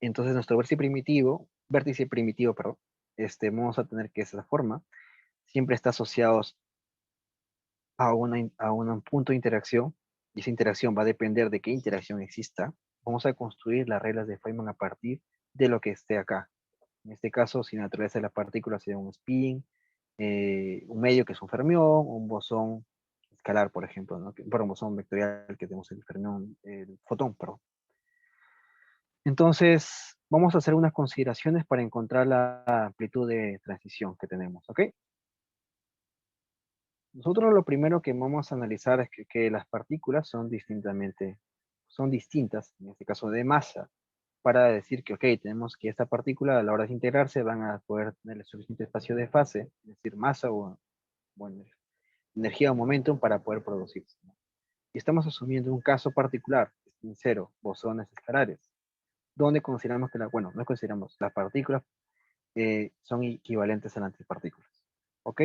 Entonces nuestro vértice primitivo, perdón, vamos a tener que esa forma siempre está asociados a un punto de interacción, y esa interacción va a depender de qué interacción exista. Vamos a construir las reglas de Feynman a partir de lo que esté acá. En este caso, si la naturaleza de la partícula sería un spin, un medio que es un fermión, un bosón escalar, por ejemplo, ¿no? Un bosón vectorial que tenemos el fermión, el fotón, perdón. Entonces, vamos a hacer unas consideraciones para encontrar la amplitud de transición que tenemos, ¿ok? Nosotros lo primero que vamos a analizar es que las partículas son distintas, en este caso de masa, para decir que, ok, tenemos que esta partícula a la hora de integrarse van a poder tener el suficiente espacio de fase, es decir, masa o bueno, energía o momentum para poder producirse, ¿no? Y estamos asumiendo un caso particular, spin cero, bosones escalares, donde consideramos que, bueno, no consideramos, las partículas son equivalentes a las antipartículas, ¿ok?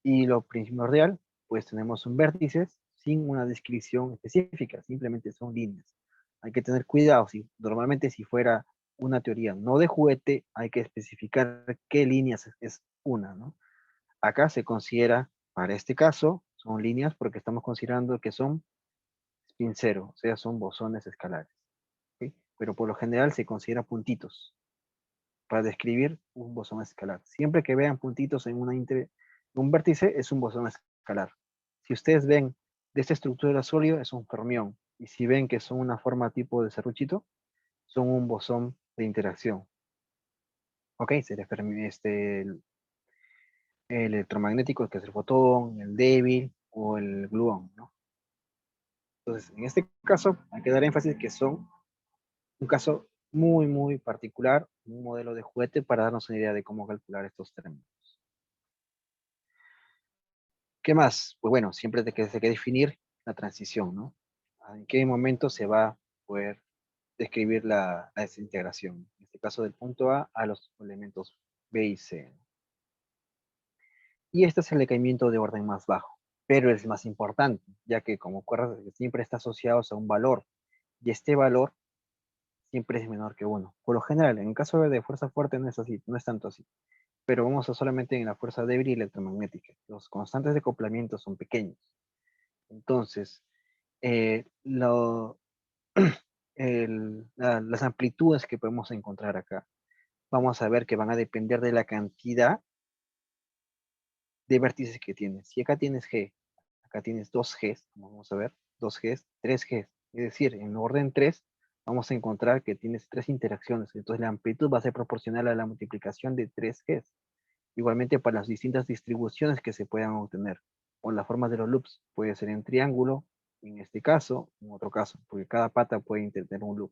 Y lo primordial, pues tenemos un vértice sin una descripción específica, simplemente son líneas. Hay que tener cuidado, normalmente si fuera una teoría no de juguete, hay que especificar qué líneas es una, ¿no? Acá se considera, para este caso, son líneas porque estamos considerando que son spin cero, o sea, son bosones escalares, ¿sí? Pero por lo general se considera puntitos para describir un bosón escalar. Siempre que vean puntitos en un vértice, es un bosón escalar. Si ustedes ven de esta estructura sólida, es un fermión. Y si ven que son una forma tipo de serruchito, son un bosón de interacción. Ok, sería el electromagnético, que es el fotón, el débil o el gluón, ¿no? Entonces, en este caso, hay que dar énfasis que son un caso muy particular, un modelo de juguete para darnos una idea de cómo calcular estos términos. ¿Qué más? Pues bueno, siempre hay que definir la transición, ¿no? ¿En qué momento se va a poder describir la desintegración? En este caso del punto A a los elementos B y C. Y este es el decaimiento de orden más bajo, pero es más importante, ya que como acuerdas, siempre está asociado a un valor, y este valor siempre es menor que 1. Por lo general, en caso de fuerza fuerte no es así, no es tanto así. pero vamos a solamente en la fuerza débil y electromagnética. Los constantes de acoplamiento son pequeños. Entonces, lo, las amplitudes que podemos encontrar acá, vamos a ver que van a depender de la cantidad de vértices que tienes. Si acá tienes G, acá tienes 2Gs, como vamos a ver, 2Gs, 3Gs. Es decir, en orden 3, vamos a encontrar que tienes 3 interacciones. Entonces la amplitud va a ser proporcional a la multiplicación de 3Gs. Igualmente para las distintas distribuciones que se puedan obtener. O las formas de los loops. Puede ser en triángulo, en este caso, en otro caso, porque cada pata puede tener un loop.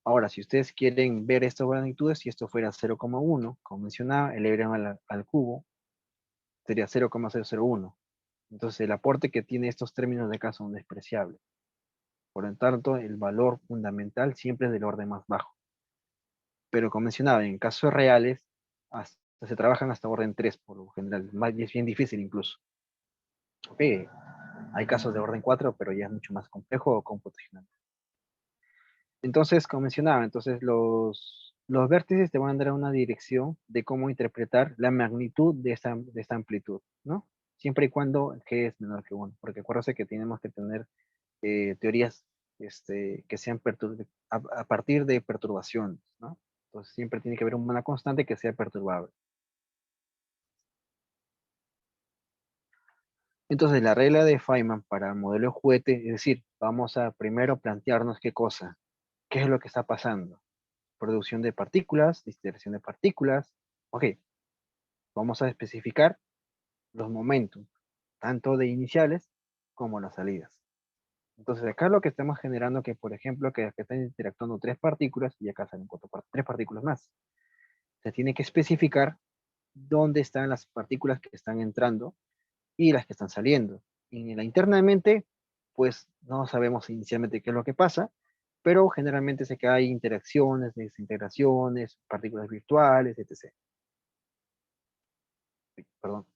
Ahora, si ustedes quieren ver estas magnitudes, si esto fuera 0,1, como mencionaba, elevarían al cubo, sería 0,001. Entonces, el aporte que tiene estos términos de acá son despreciables. Por lo tanto, el valor fundamental siempre es del orden más bajo. Pero como mencionaba, en casos reales, se trabajan hasta orden 3 por lo general. Es bien difícil incluso. Okay. Hay casos de orden 4, pero ya es mucho más complejo o computacional. Entonces, como mencionaba, entonces los vértices te van a dar una dirección de cómo interpretar la magnitud de esta amplitud, ¿no? Siempre y cuando G es menor que 1, porque acuérdense que tenemos que tener teorías que sean a partir de perturbaciones, ¿no? Entonces siempre tiene que haber una constante que sea perturbable. Entonces la regla de Feynman para el modelo de juguete, es decir, vamos a primero plantearnos qué cosa, qué es lo que está pasando. Producción de partículas, dispersión de partículas. Ok, vamos a especificar los momentos, tanto de iniciales como las salidas. Entonces acá lo que estamos generando que, por ejemplo, que están interactuando 3 partículas y acá salen 3 partículas más. Se tiene que especificar dónde están las partículas que están entrando y las que están saliendo. Y internamente, pues no sabemos inicialmente qué es lo que pasa, pero generalmente sé que hay interacciones, desintegraciones, partículas virtuales, etc. Perdón.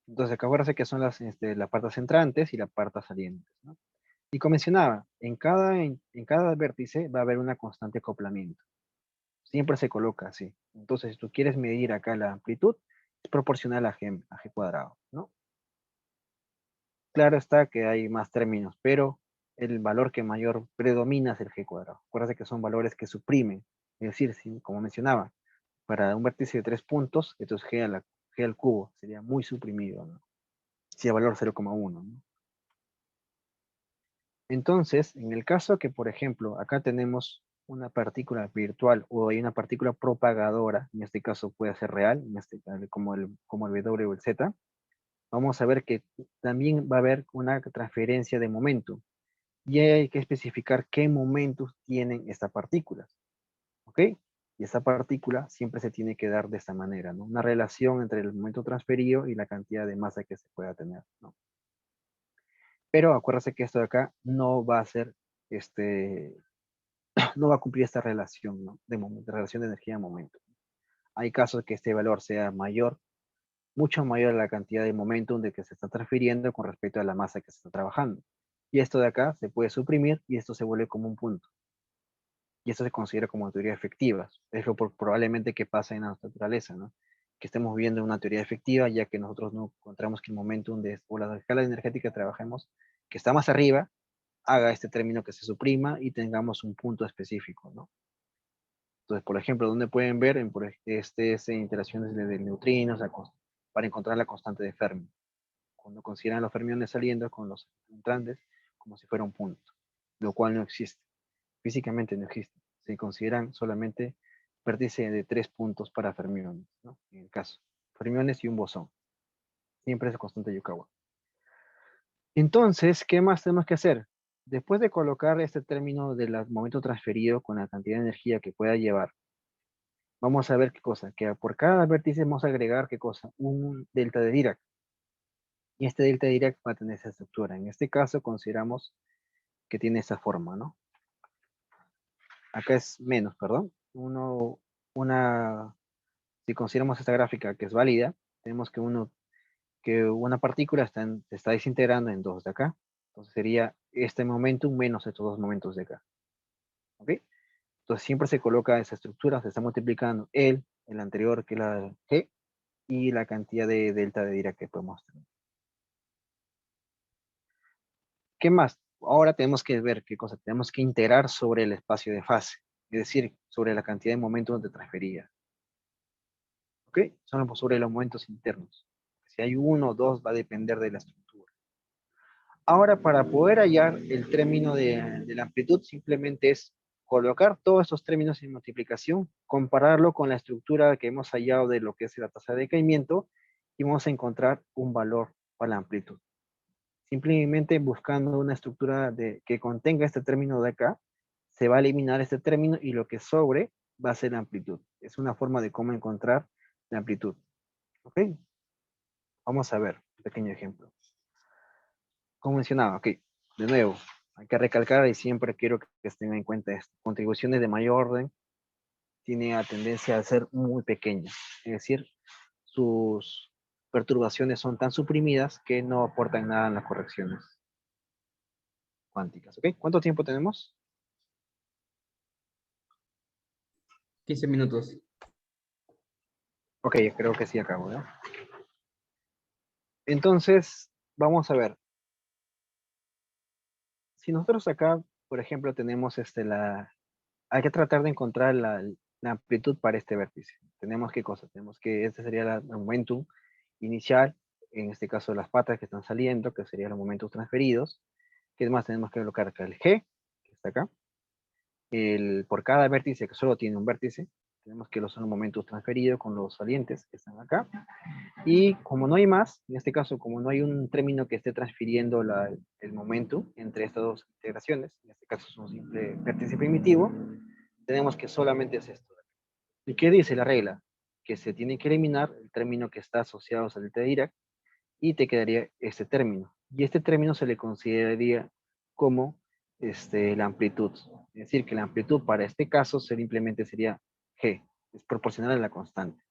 Entonces, acá acuérdense que son las partes entrantes y las partes salientes, ¿no? Y como mencionaba, en cada vértice va a haber una constante acoplamiento. Siempre se coloca así. Entonces, si tú quieres medir acá la amplitud, es proporcional a G cuadrado, ¿no? Claro está que hay más términos, pero el valor que mayor predomina es el G cuadrado. Acuérdense que son valores que suprimen. Es decir, como mencionaba, para un vértice de 3 puntos, entonces G al cubo sería muy suprimido, ¿no? Si el valor 0,1, ¿no? Entonces, en el caso que, por ejemplo, acá tenemos una partícula virtual o hay una partícula propagadora, en este caso puede ser real, como el W o el Z, vamos a ver que también va a haber una transferencia de momento. Y hay que especificar qué momentos tienen estas partículas. ¿Ok? Y esta partícula siempre se tiene que dar de esta manera, ¿no? Una relación entre el momento transferido y la cantidad de masa que se pueda tener, ¿no? Pero acuérdense que esto de acá no va a ser, no va a cumplir esta relación, ¿no? De relación de energía a momento. Hay casos que este valor sea mayor, mucho mayor a la cantidad de momentum de que se está transfiriendo con respecto a la masa que se está trabajando. Y esto de acá se puede suprimir y esto se vuelve como un punto. Y esto se considera como teoría efectiva. Es lo probablemente que pasa en la naturaleza, ¿no? Que estemos viendo una teoría efectiva, ya que nosotros no encontramos que el momentum o la escala energética que trabajemos, que está más arriba, haga este término que se suprima y tengamos un punto específico, ¿no? Entonces, por ejemplo, ¿dónde pueden ver? En interacciones de neutrinos para encontrar la constante de Fermi. Cuando consideran los fermiones saliendo con los entrantes como si fuera un punto, lo cual no existe. Físicamente no existe. Se consideran solamente vértice de 3 puntos para fermiones, ¿no? En el caso, fermiones y un bosón. Siempre es constante Yukawa. Entonces, ¿qué más tenemos que hacer? Después de colocar este término del momento transferido con la cantidad de energía que pueda llevar, vamos a ver qué cosa, que por cada vértice vamos a agregar qué cosa, un delta de Dirac. Y este delta de Dirac va a tener esa estructura. En este caso consideramos que tiene esa forma, ¿no? Acá es menos, perdón. Si consideramos esta gráfica que es válida, tenemos que una partícula se está desintegrando en 2 de acá. Entonces sería este momentum menos estos 2 momentos de acá. ¿Ok? Entonces siempre se coloca esa estructura, se está multiplicando el anterior que es la G, y la cantidad de delta de Dirac que podemos tener. ¿Qué más? Ahora tenemos que ver qué cosa. Tenemos que integrar sobre el espacio de fase, es decir, sobre la cantidad de momentos de transferida. ¿Ok? Son sobre los momentos internos. Si hay uno o dos, va a depender de la estructura. Ahora, para poder hallar el término de la amplitud, simplemente es colocar todos estos términos en multiplicación, compararlo con la estructura que hemos hallado de lo que es la tasa de decaimiento, y vamos a encontrar un valor para la amplitud. Simplemente buscando una estructura que contenga este término de acá, se va a eliminar este término y lo que sobre va a ser la amplitud. Es una forma de cómo encontrar la amplitud. ¿Ok? Vamos a ver un pequeño ejemplo. Como mencionaba, ok, de nuevo, hay que recalcar y siempre quiero que tengan en cuenta esto. Contribuciones de mayor orden tienen la tendencia a ser muy pequeñas, es decir, sus perturbaciones son tan suprimidas que no aportan nada en las correcciones cuánticas. ¿Ok? ¿Cuánto tiempo tenemos?
15 minutos.
Ok, creo que sí acabo, ¿no? Entonces, vamos a ver. Si nosotros acá, por ejemplo, tenemos hay que tratar de encontrar la amplitud para este vértice. Tenemos qué cosa, tenemos que, este sería el momentum inicial, en este caso las patas que están saliendo, que serían los momentos transferidos. ¿Qué más tenemos que colocar acá? El G, que está acá. Por cada vértice, que solo tiene un vértice, tenemos que son los momentos transferidos con los salientes que están acá. Y como no hay más, en este caso, como no hay un término que esté transfiriendo el momento entre estas dos integraciones, en este caso es un simple vértice primitivo, tenemos que solamente es esto. ¿Y qué dice la regla? Que se tiene que eliminar el término que está asociado al delta de Dirac y te quedaría este término. Y este término se le consideraría como la amplitud. Es decir, que la amplitud para este caso simplemente sería G, es proporcional a la constante.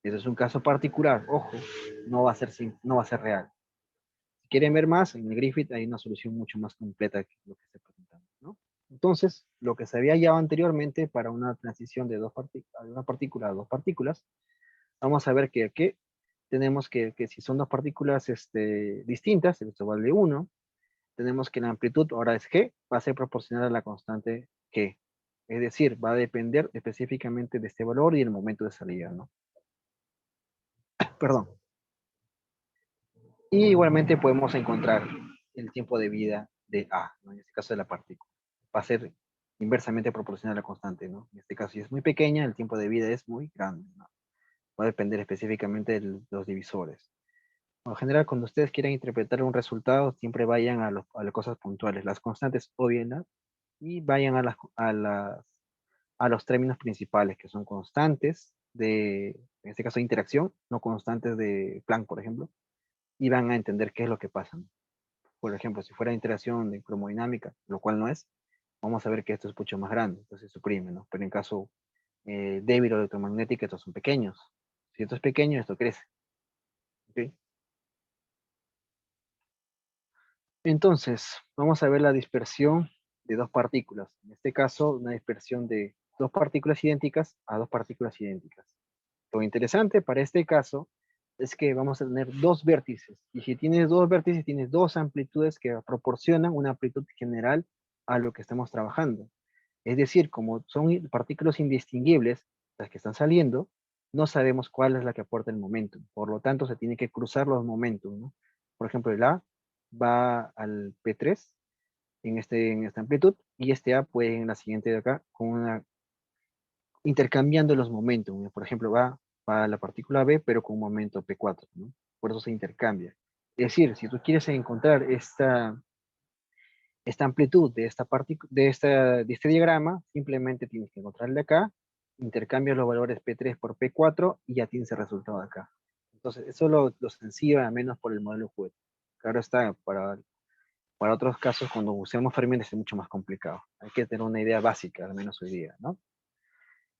Eso es un caso particular, ojo, no va a ser real. Si quieren ver más, en el Griffith hay una solución mucho más completa que lo que estoy presentando, ¿no? Entonces, lo que se había hallado anteriormente para una transición de una partícula a dos partículas, vamos a ver que aquí tenemos que si son dos partículas distintas, esto vale 1, tenemos que la amplitud ahora es G, va a ser proporcional a la constante G. Es decir, va a depender específicamente de este valor y el momento de salida, ¿no? Perdón. Y igualmente podemos encontrar el tiempo de vida de A, ¿no? En este caso de la partícula. Va a ser inversamente proporcional a la constante, ¿no? En este caso, si es muy pequeña, el tiempo de vida es muy grande, ¿no? Va a depender específicamente de los divisores. En general, cuando ustedes quieran interpretar un resultado, siempre vayan a las cosas puntuales. Las constantes, obviamente, y vayan a los términos principales, que son constantes en este caso, de interacción, no constantes de Planck, por ejemplo, y van a entender qué es lo que pasa. Por ejemplo, si fuera interacción de cromodinámica, lo cual no es, vamos a ver que esto es mucho más grande, entonces se suprime, ¿no? Pero en caso débil o electromagnética, estos son pequeños. Si esto es pequeño, esto crece. ¿Okay? Entonces, vamos a ver la dispersión de dos partículas. En este caso, una dispersión de dos partículas idénticas a dos partículas idénticas. Lo interesante para este caso es que vamos a tener dos vértices. Y si tienes dos vértices, tienes dos amplitudes que proporcionan una amplitud general a lo que estamos trabajando. Es decir, como son partículas indistinguibles, las que están saliendo, no sabemos cuál es la que aporta el momentum. Por lo tanto, se tiene que cruzar los momentum, ¿no? Por ejemplo, el A va al P3 en esta amplitud, y este A puede en la siguiente de acá, intercambiando los momentum. Por ejemplo, va a la partícula B, pero con un momento P4, ¿no? Por eso se intercambia. Es decir, si tú quieres encontrar esta amplitud de este diagrama, simplemente tienes que encontrarle acá, intercambias los valores P3 por P4 y ya tienes el resultado acá. Entonces, eso lo sencillo, al menos por el modelo juguete. Claro está, para otros casos, cuando usemos fermientes es mucho más complicado. Hay que tener una idea básica, al menos hoy día, ¿no?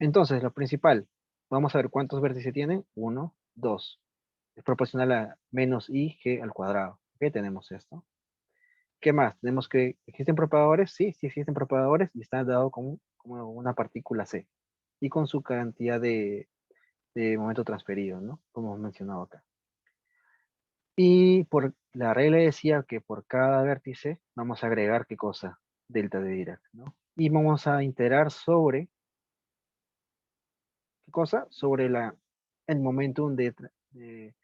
Entonces, lo principal, vamos a ver cuántos vértices tienen. 1, 2. Es proporcional a menos i g al cuadrado. ¿Ok? Tenemos esto. ¿Qué más? Tenemos que, ¿existen propagadores? Sí, sí existen propagadores y están dados como una partícula C y con su cantidad de momento transferido, ¿no? Como hemos mencionado acá. Y por la regla decía que por cada vértice vamos a agregar, ¿qué cosa? Delta de Dirac, ¿no? Y vamos a iterar sobre, ¿qué cosa? Sobre el momentum de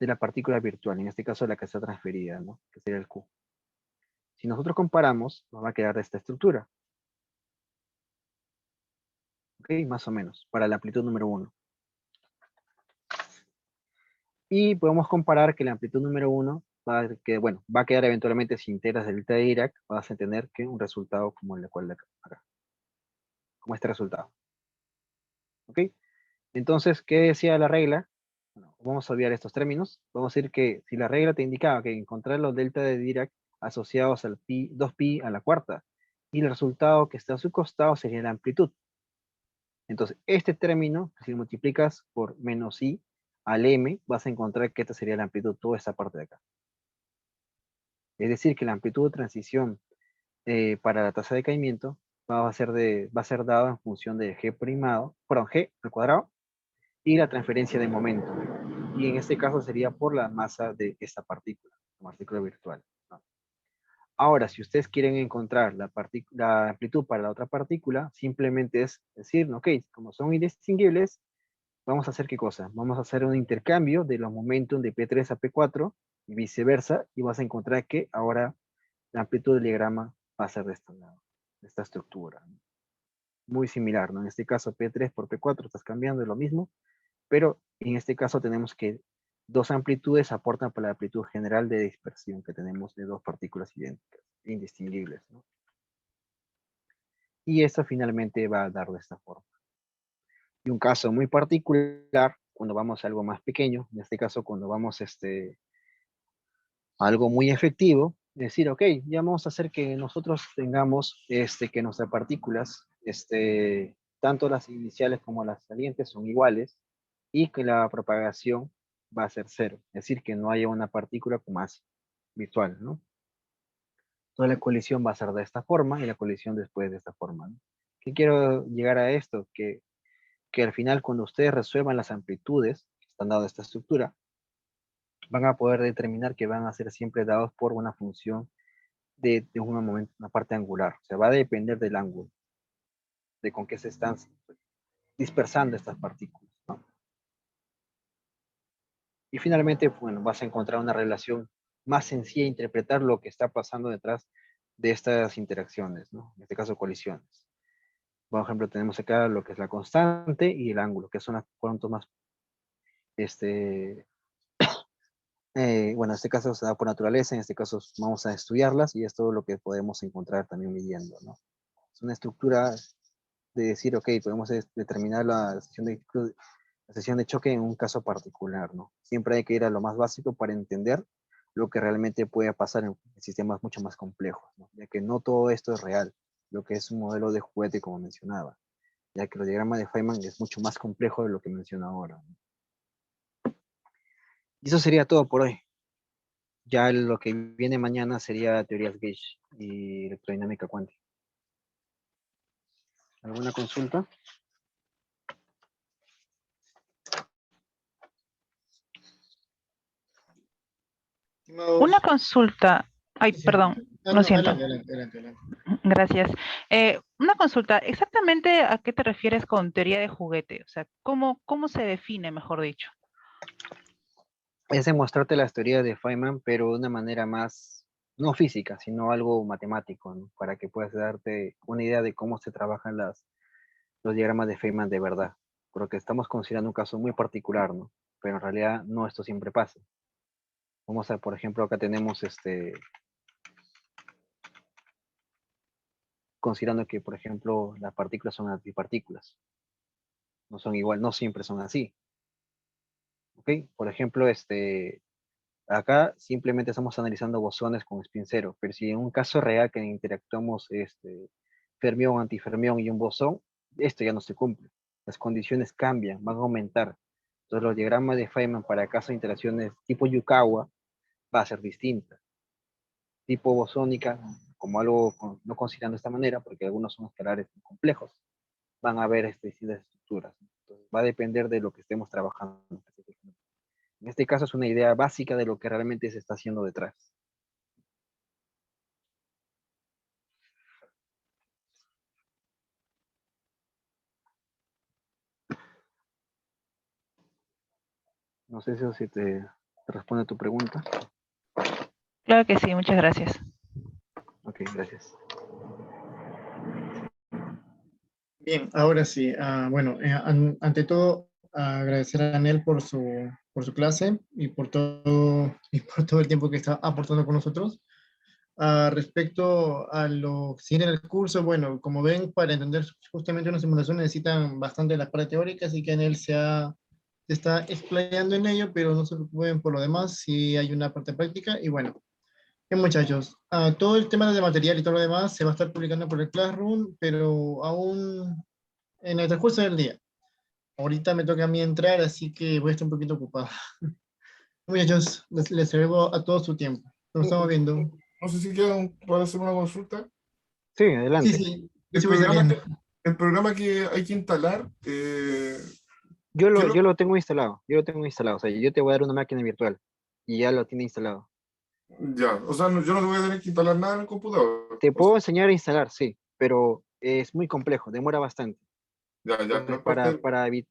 la partícula virtual, en este caso la que está transferida, ¿no? Que sería el Q. Si nosotros comparamos, nos va a quedar esta estructura. ¿Ok? Más o menos, para la amplitud número 1. Y podemos comparar que la amplitud número 1 va a quedar eventualmente si integras delta de Dirac, vas a tener que un resultado como el cual de acá, como este resultado. ¿Ok? Entonces, ¿qué decía la regla? Bueno, vamos a olvidar estos términos. Vamos a decir que si la regla te indicaba que encontrar los delta de Dirac asociados al pi, 2pi a la cuarta, y el resultado que está a su costado sería la amplitud. Entonces, este término, si lo multiplicas por menos i al m, vas a encontrar que esta sería la amplitud, toda esta parte de acá. Es decir, que la amplitud de transición para la tasa de caimiento va a ser dado en función de g primado, perdón, g al cuadrado, y la transferencia de momento. Y en este caso sería por la masa de esta partícula, la partícula virtual, ¿no? Ahora, si ustedes quieren encontrar la amplitud para la otra partícula, simplemente es decir, ok, como son indistinguibles, vamos a hacer ¿qué cosa? Vamos a hacer un intercambio de los momentum de P3 a P4 y viceversa, y vas a encontrar que ahora la amplitud del diagrama va a ser de este lado, de esta estructura, ¿no? Muy similar, ¿no? En este caso P3 por P4 estás cambiando, es lo mismo, pero en este caso tenemos que dos amplitudes aportan para la amplitud general de dispersión que tenemos de dos partículas idénticas, indistinguibles, ¿no? Y esto finalmente va a dar de esta forma. Y un caso muy particular, cuando vamos a algo más pequeño, en este caso cuando vamos a algo muy efectivo, decir, ok, ya vamos a hacer que nosotros tengamos que nuestras partículas, tanto las iniciales como las salientes son iguales, y que la propagación va a ser cero, es decir, que no haya una partícula con masa virtual, ¿no? Entonces la colisión va a ser de esta forma y la colisión después de esta forma, ¿no? ¿Qué quiero llegar a esto? Que al final cuando ustedes resuelvan las amplitudes que están dadas a esta estructura, van a poder determinar que van a ser siempre dados por una función de una parte angular. O sea, va a depender del ángulo, de con qué se están dispersando estas partículas, ¿no? Y finalmente, bueno, vas a encontrar una relación más sencilla, interpretar lo que está pasando detrás de estas interacciones, ¿no? En este caso, colisiones. Por ejemplo, tenemos acá lo que es la constante y el ángulo, que son las cuantos más, bueno, en este caso se da por naturaleza, en este caso vamos a estudiarlas y es todo lo que podemos encontrar también midiendo, ¿no? Es una estructura de decir, ok, podemos determinar la sesión de choque en un caso particular, ¿no? Siempre hay que ir a lo más básico para entender lo que realmente puede pasar en sistemas mucho más complejos, ¿no? Ya que no todo esto es real, lo que es un modelo de juguete, como mencionaba, ya que el diagrama de Feynman es mucho más complejo de lo que menciono ahora, ¿no? Y eso sería todo por hoy. Ya lo que viene mañana sería teorías Gauge y electrodinámica cuántica. ¿Alguna consulta?
Una consulta. Ay,
Sí, sí.
perdón,
No,
lo
no,
siento.
adelante, adelante, adelante.
Gracias. Una consulta. ¿Exactamente a qué te refieres con teoría de juguete? O sea, ¿cómo se define, mejor dicho?
Es demostrarte las teorías de Feynman, pero de una manera más, no física, sino algo matemático, ¿no? Para que puedas darte una idea de cómo se trabajan los diagramas de Feynman de verdad. Porque estamos considerando un caso muy particular, ¿no? Pero en realidad no esto siempre pasa. Vamos a, por ejemplo, acá tenemos considerando que, por ejemplo, las partículas son antipartículas. No son igual, no siempre son así. ¿Ok? Por ejemplo, acá simplemente estamos analizando bosones con spin cero, pero si en un caso real que interactuamos fermión, antifermión y un bosón, esto ya no se cumple. Las condiciones cambian, van a aumentar. Entonces los diagramas de Feynman para casos de interacciones tipo Yukawa va a ser distinta. tipo bosónica, como algo no considerando de esta manera, porque algunos son escalares complejos, van a haber distintas estructuras. Entonces, va a depender de lo que estemos trabajando. En este caso es una idea básica de lo que realmente se está haciendo detrás. No sé si te responde a tu pregunta.
Claro que sí, muchas gracias.
Ok, gracias.
Bien, ahora sí. Bueno, ante todo, agradecer a Anel por su clase y por todo el tiempo que está aportando con nosotros. Respecto a lo que sigue en el curso, bueno, como ven, para entender justamente una simulación necesitan bastante la parte teórica, así que Anel se está explayando en ello, pero no se preocupen por lo demás, si hay una parte práctica. Y bueno, bien, muchachos, todo el tema de material y todo lo demás se va a estar publicando por el Classroom, pero aún en el transcurso del día. Ahorita me toca a mí entrar, así que voy a estar un poquito ocupado. Muchachos, les cedo a todo su tiempo. Nos estamos viendo.
No sé si quedan para hacer una consulta.
Sí,
Sí,
adelante.
sí, yo
El
sí voy
programa
saliendo.
que, el programa que hay que instalar,
Yo
¿qué
lo,
es lo-
yo lo tengo instalado, o sea, yo te voy a dar una máquina virtual y ya lo tiene instalado.
ya, o sea, yo no te voy a tener que instalar nada en el computador.
Te
O sea,
puedo enseñar a instalar, sí, pero es muy complejo, demora bastante.
ya, no
Entonces,
es parte.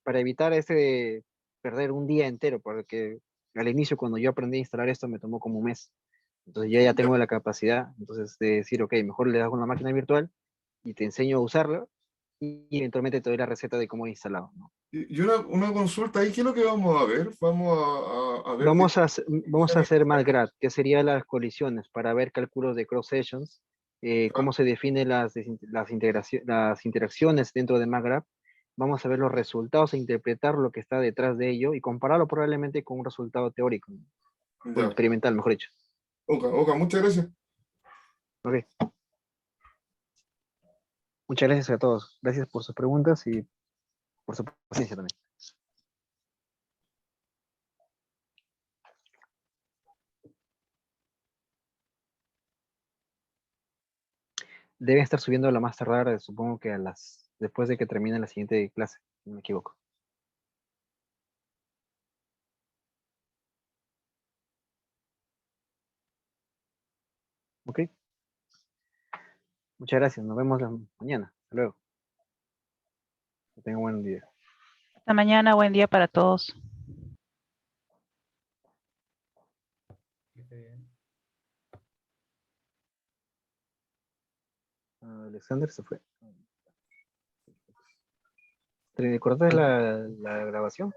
para evitar ese perder un día entero, porque al inicio cuando yo aprendí a instalar esto me tomó como un mes. Entonces ya
Ya.
tengo la capacidad, entonces de decir, ok, mejor le hago una máquina virtual y te enseño a usarla y eventualmente te doy la receta de cómo instalado, ¿no?
Y una consulta ahí, ¿qué es lo que vamos a ver? Vamos a ver
Vamos a hacer MATLAB, que sería las colisiones, para ver cálculos de cross sections, cómo se definen las interacciones dentro de MATLAB. Vamos a ver los resultados e interpretar lo que está detrás de ello y compararlo probablemente con un resultado teórico, ¿no? Bueno,
ya.
experimental, mejor dicho.
Ok, muchas gracias.
Ok, muchas gracias a todos. Gracias por sus preguntas y por su paciencia también. Deben estar subiendo la más tardar, supongo que después de que termine la siguiente clase, si no me equivoco. Ok, muchas gracias. Nos vemos mañana. Hasta luego. Que tengan un buen día.
Hasta mañana, buen día para todos.
Alexander se fue. ¿Cortaste la grabación?